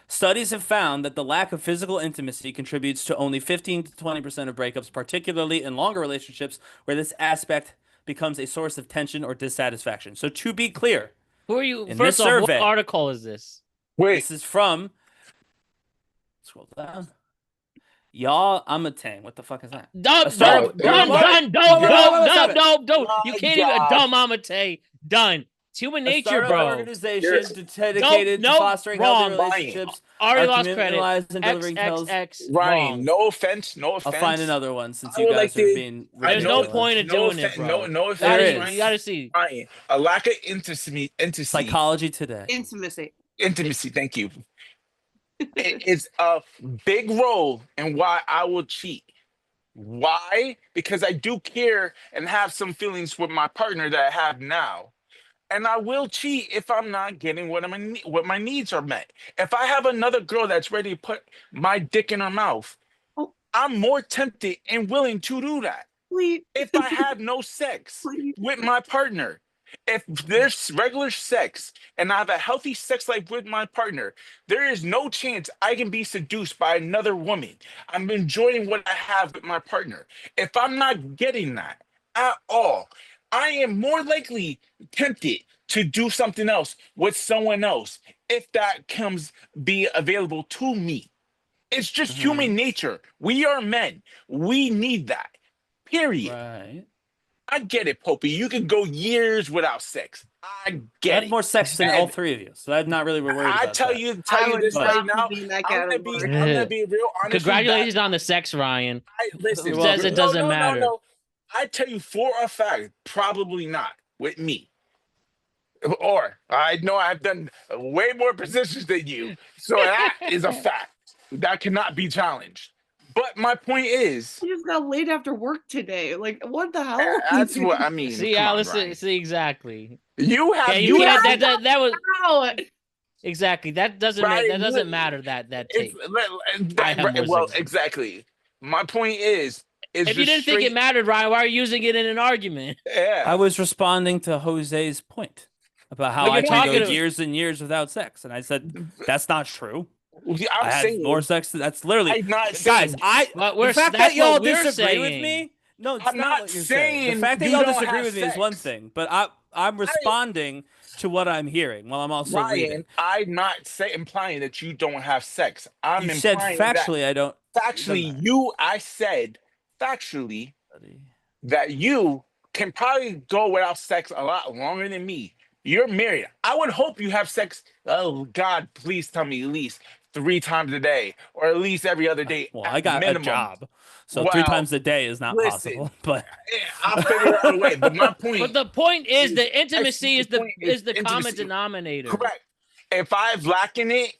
Studies have found that the lack of physical intimacy contributes to only 15 to 20% of breakups, particularly in longer relationships where this aspect becomes a source of tension or dissatisfaction. So to be clear, who are you? In First this off, survey, what article is this? Wait, this is from. Scroll down. Y'all, I'm a tang. What the fuck is that? Done. You can't even dumb Amate. Done. It's human nature, bro. Organization dedicated to fostering healthy relationships. Already lost credit. Ryan, no offense. I'll find another one since you guys are being. There's no point in doing it, bro. No offense. You gotta see. Ryan, a lack of intimacy. Psychology Today. Intimacy. Thank you. It is a big role in why I will cheat. Why? Because I do care and have some feelings with my partner that I have now. And I will cheat if I'm not getting what my needs are met. If I have another girl that's ready to put my dick in her mouth, I'm more tempted and willing to do that. If I have no sex with my partner, if there's regular sex and I have a healthy sex life with my partner, there is no chance I can be seduced by another woman. I'm enjoying what I have with my partner. If I'm not getting that at all, I am more likely tempted to do something else with someone else if that be available to me. It's just human nature. We are men. We need that. Period. Right. I get it, Popey. You can go years without sex. I get it. I had more sex than all three of you, so I'm not really worried about that. I tell you this right now. I'm gonna be real honest. Congratulations on the sex, Ryan. Listen, who says it doesn't matter? No. I tell you for a fact, probably not with me. Or I know I've done way more positions than you, so that is a fact that cannot be challenged. But my point is, you just got late after work today. Like, what the hell? That's what I mean. See, Allison. See, exactly. You have. That was exactly. That doesn't matter. That tape. Well, exactly. My point is. If you didn't think it mattered, Ryan, why are you using it in an argument? Yeah. I was responding to Jose's point about how I can go years and years without sex, and I said that's not true. I had more sex. That's literally, guys. The fact that y'all disagree with me. No, it's not what you're saying. The fact that y'all disagree with me is one thing, but I'm responding to what I'm hearing while I'm also reading. I'm not implying that you don't have sex. I'm you said factually I don't. Factually, I said factually that you can probably go without sex a lot longer than me. You're married. I would hope you have sex. Oh God, please tell me at least 3 times a day, or at least every other day. Well, I got a job, so 3 times a day is not possible. But I'll figure out a way. But my point. But the point is, the intimacy is the common denominator. Correct. If I'm lacking it,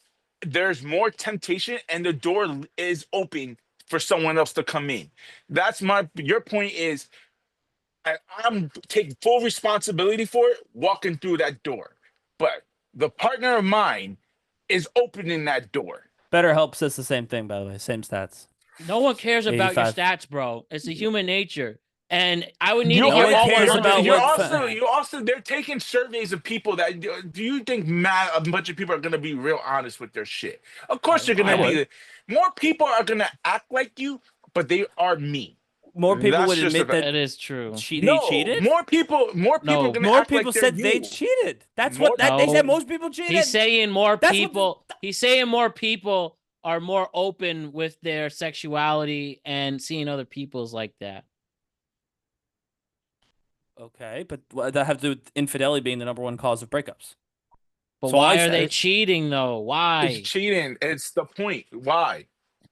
there's more temptation, and the door is open for someone else to come in. That's your point is, I'm taking full responsibility for it, walking through that door. But the partner of mine is opening that door. BetterHelp says the same thing, by the way. Same stats. No one cares about your stats, bro. It's a human nature. And I would need to hear you also they're taking surveys of people that do you think a bunch of people are gonna be real honest with their shit? Of course you're gonna be. More people are gonna act like you, but they are me. More people would admit that it is true. They cheated. More people said they cheated. That's what they said. Most people cheated. He's saying more people. He's saying more people are more open with their sexuality and seeing other people's like that. Okay, but what does that have to do with infidelity being the #1 cause of breakups? But so why are they cheating though? Why? It's cheating. It's the point. Why?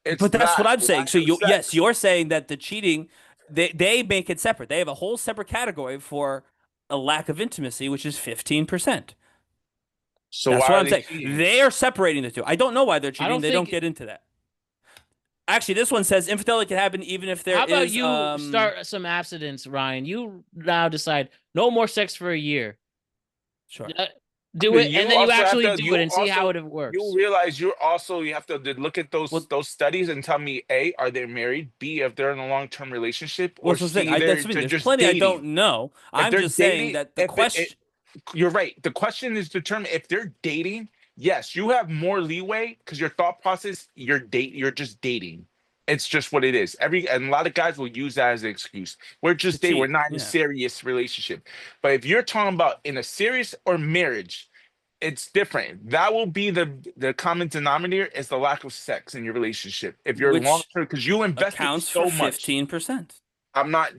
But that's what I'm saying. lack So of sex. you're saying that the cheating, they make it separate. They have a whole separate category for a lack of intimacy, which is 15%. So That's why what are I'm they saying. cheating? They are separating the two. I don't know why they're cheating. don't They think- don't get into that. Actually, this one says infidelity can happen even if there is. How about you start some abstinence, Ryan? You now decide no more sex for a year. Sure. Do it, You and then you also have actually to- do you it and see how also- it works. You realize you have to look at those studies and tell me A, are they married? B, if they're in a long-term relationship, or What's the C, thing? There's just plenty dating. I don't know. I'm they're just saying dating- that the if question. You're right. The question is determined if they're dating. Yes, you have more leeway because your thought process, you're just dating. It's just what it is. And a lot of guys will use that as an excuse. We're just dating. We're not in a serious relationship. But if you're talking about in a serious or marriage, it's different. That will be the common denominator is the lack of sex in your relationship. If you're Which long term, because you invested accounts so for much. 15%. I'm not.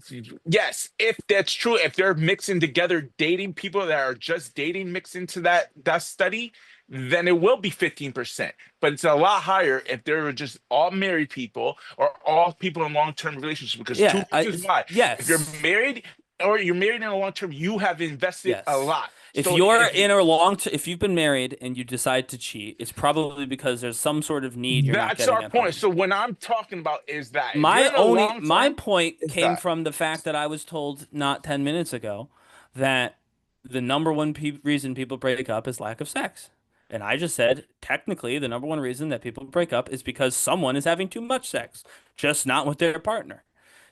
Yes, if that's true, if they're mixing together dating people that are just dating mixed into that study, then it will be 15%. But it's a lot higher if they're just all married people or all people in long-term relationships. Because two reasons why. Yes. If you're married or you're married in a long term, you have invested a lot. If So you're in a if you've been married and you decide to cheat, it's probably because there's some sort of need you're not that's getting our at point. home. So when I'm talking about is that if you're My in a long term, point is came that. from the fact that I was told not 10 minutes ago that the number one reason people break up is lack of sex. And I just said, technically, the number one reason that people break up is because someone is having too much sex, just not with their partner.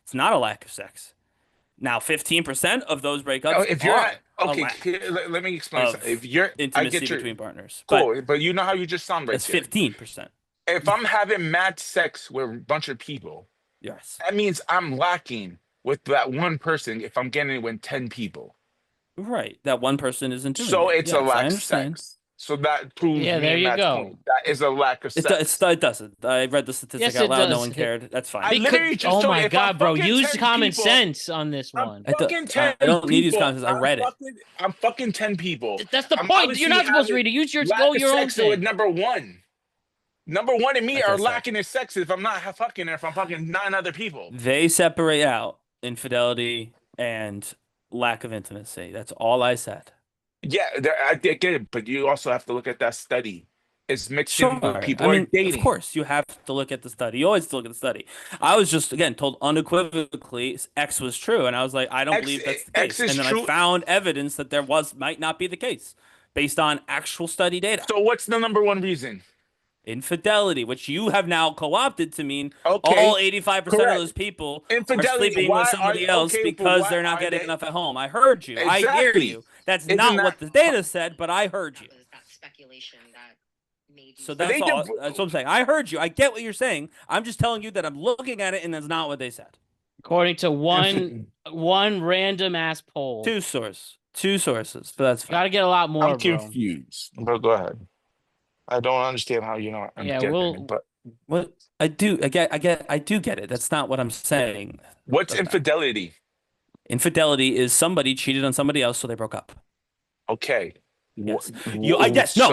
It's not a lack of sex. Now, 15% of those breakups if you're are let me explain something. If you're intimacy between partners. Cool, but you know how you just sound right That's there. 15%. If I'm having mad sex with a bunch of people, yes, that means I'm lacking with that one person if I'm getting it with 10 people. Right. That one person isn't doing So it. it's a lack of sex. So that proves Yeah, me there and you Matt's go. point. That is a lack of sex. It doesn't. I read the statistic Yes, out it loud. No does. one cared. That's fine. I literally just Oh told you, my if God, I'm bro! fucking Use 10 common people, sense on this one. Fucking 10 I don't need these people, comments. I read it. I'm fucking 10 people. That's the I'm point. You're not obviously supposed to read having it. Use your lack go of your own sex with thing. number one. Number one and me Like I are said. lacking in sex if I'm not fucking or if I'm fucking 9 other people. They separate out infidelity and lack of intimacy. That's all I said. Yeah, I get it, but you also have to look at that study. It's mixed in Sure. with people I are mean, dating. of course, you have to look at the study. You always have to look at the study. I was just, again, told unequivocally X was true, and I was like, I don't believe that's the X case. is And then true. I found evidence that there might not be the case based on actual study data. So what's the number one reason? Infidelity, which you have now co-opted to mean Okay, all 85% of correct. those people Infidelity, are sleeping why with are somebody you- else okay, but because why they're not are getting they- enough at home. I heard you. I hear Exactly. you. That's Isn't not that- what the data said, but I heard you. So But that's they all. did- That's what I'm saying. I heard you. I get what you're saying. I'm just telling you that I'm looking at it, and that's not what they said. According to one random ass poll. Two sources, but that's fine. Got to get a lot more, I'm bro. confused. But go ahead. I don't understand how you know I'm Yeah, getting we'll- it, but What I do get it. That's not what I'm saying. what's infidelity? Infidelity is somebody cheated on somebody else, so they broke up. Okay. Yes. So- No.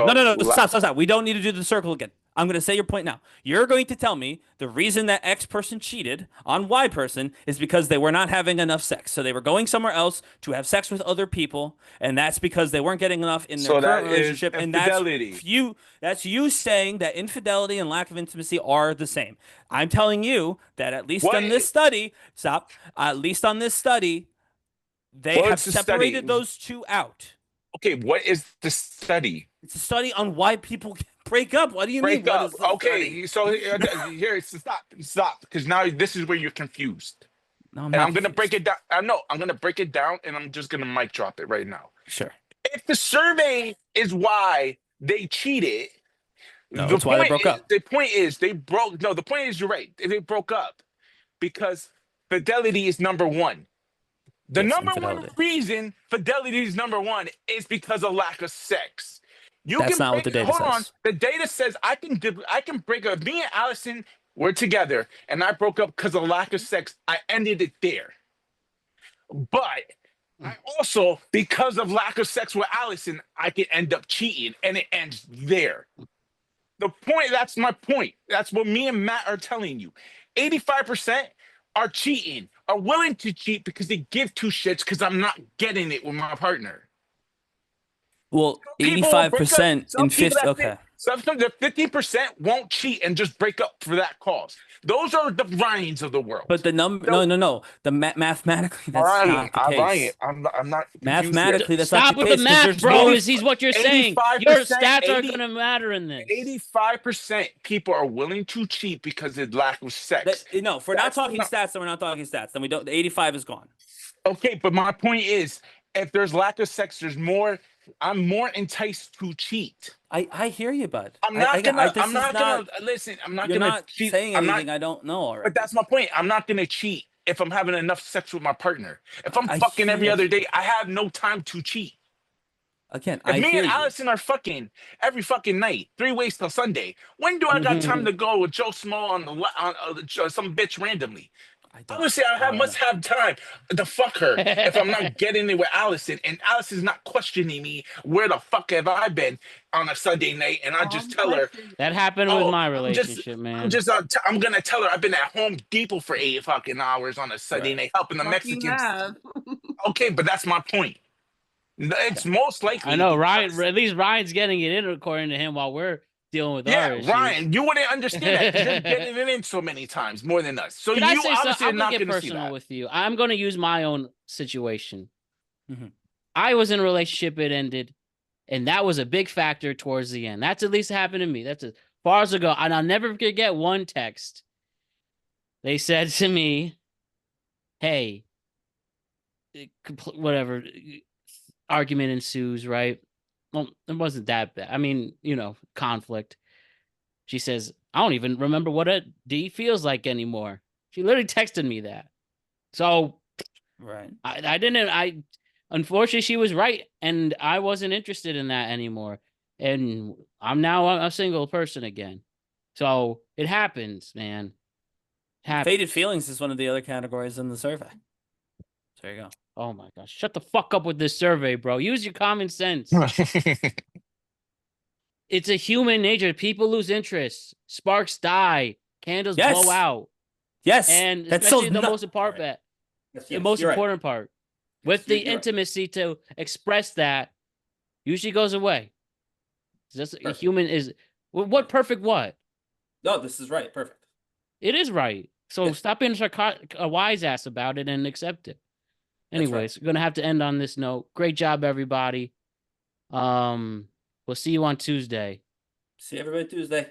Stop. We don't need to do the circle again. I'm going to say your point now. You're going to tell me the reason that X person cheated on Y person is because they were not having enough sex. So they were going somewhere else to have sex with other people, and that's because they weren't getting enough in their So current that is relationship. And infidelity. that's you saying that infidelity and lack of intimacy are the same. I'm telling you that at least on this study, at least on this study, they have What's the study? separated those two out. Okay, what is the study? It's a study on why people break up. What do you mean? Break What up. is the Okay, so here, stop, because now this is where you're confused. No, I'm And not I'm gonna break it down. I know I'm gonna break it down, and I'm just gonna mic drop it right now. Sure. If the survey is why they cheated, No, that's why they broke up. The point is they broke. No, the point is you're right. They broke up because fidelity is number one. The Yes, number infidelity. one reason fidelity is number one is because of lack of sex. That's not what the data hold on. says. The data says I can break up. Me and Allison were together, and I broke up because of lack of sex. I ended it there. But I also, because of lack of sex with Allison, I could end up cheating, and it ends there. That's my point. That's what me and Matt are telling you. 85% are cheating, are willing to cheat because they give two shits because I'm not getting it with my partner. Well, 85% in 50. Okay. Sometimes the 50% won't cheat and just break up for that cause. Those are the Ryans of the world. But the number, no. Mathematically, that's not the case. I'm not mathematically, that's Stop not the with case. the math, bro. Is what you're saying? Your stats are gonna matter in this. 85% people are willing to cheat because of lack of sex. No, if we're not talking stats, then we're not talking stats. Then we don't. The 85 is gone. Okay, but my point is, if there's lack of sex, there's more. I'm more enticed to cheat. I hear you, bud. I'm not gonna listen. I'm not gonna cheat. Saying anything I don't know already. But that's my point. I'm not gonna cheat if I'm having enough sex with my partner. If I'm fucking every other day, I have no time to cheat. Again, if me and Allison are fucking every fucking night, 3 ways till Sunday, when do I got time to go with Joe Small on some bitch randomly? Obviously, must have time to fuck her if I'm not getting it with Allison, and Allison's not questioning me. Where the fuck have I been on a Sunday night? And I just tell her that happened with my relationship, man. I'm gonna tell her I've been at Home Depot for 8 fucking hours on a Sunday night helping the Mexicans. Okay, but that's my point. It's most likely. I know Ryan. At least Ryan's getting it in according to him, while we're dealing with our issues. Ryan, you wouldn't understand that because you're getting it in so many times more than us. So I'm not gonna get personal with you. I'm gonna use my own situation. I was in a relationship, it ended, and that was a big factor towards the end. That's at least happened to me. That's as far as I go. And I'll never forget one text. They said to me, "Hey, whatever, argument ensues, right? Well, it wasn't that bad. I mean, conflict." She says, "I don't even remember what a D feels like anymore." She literally texted me that. So, right. Unfortunately, she was right. And I wasn't interested in that anymore. And I'm now a single person again. So it happens, man. Faded feelings is one of the other categories in the survey. There you go. Oh my gosh. Shut the fuck up with this survey, bro. Use your common sense. It's a human nature. People lose interest. Sparks die. Candles blow out. Yes. And that's especially the most important part. The most important part. With the intimacy to express that usually goes away. Just a human is what perfect what? No, this is right. Perfect. It is right. So stop being a wise ass about it and accept it. Anyways, we're gonna have to end on this note. Great job, everybody. We'll see you on Tuesday. See everybody Tuesday.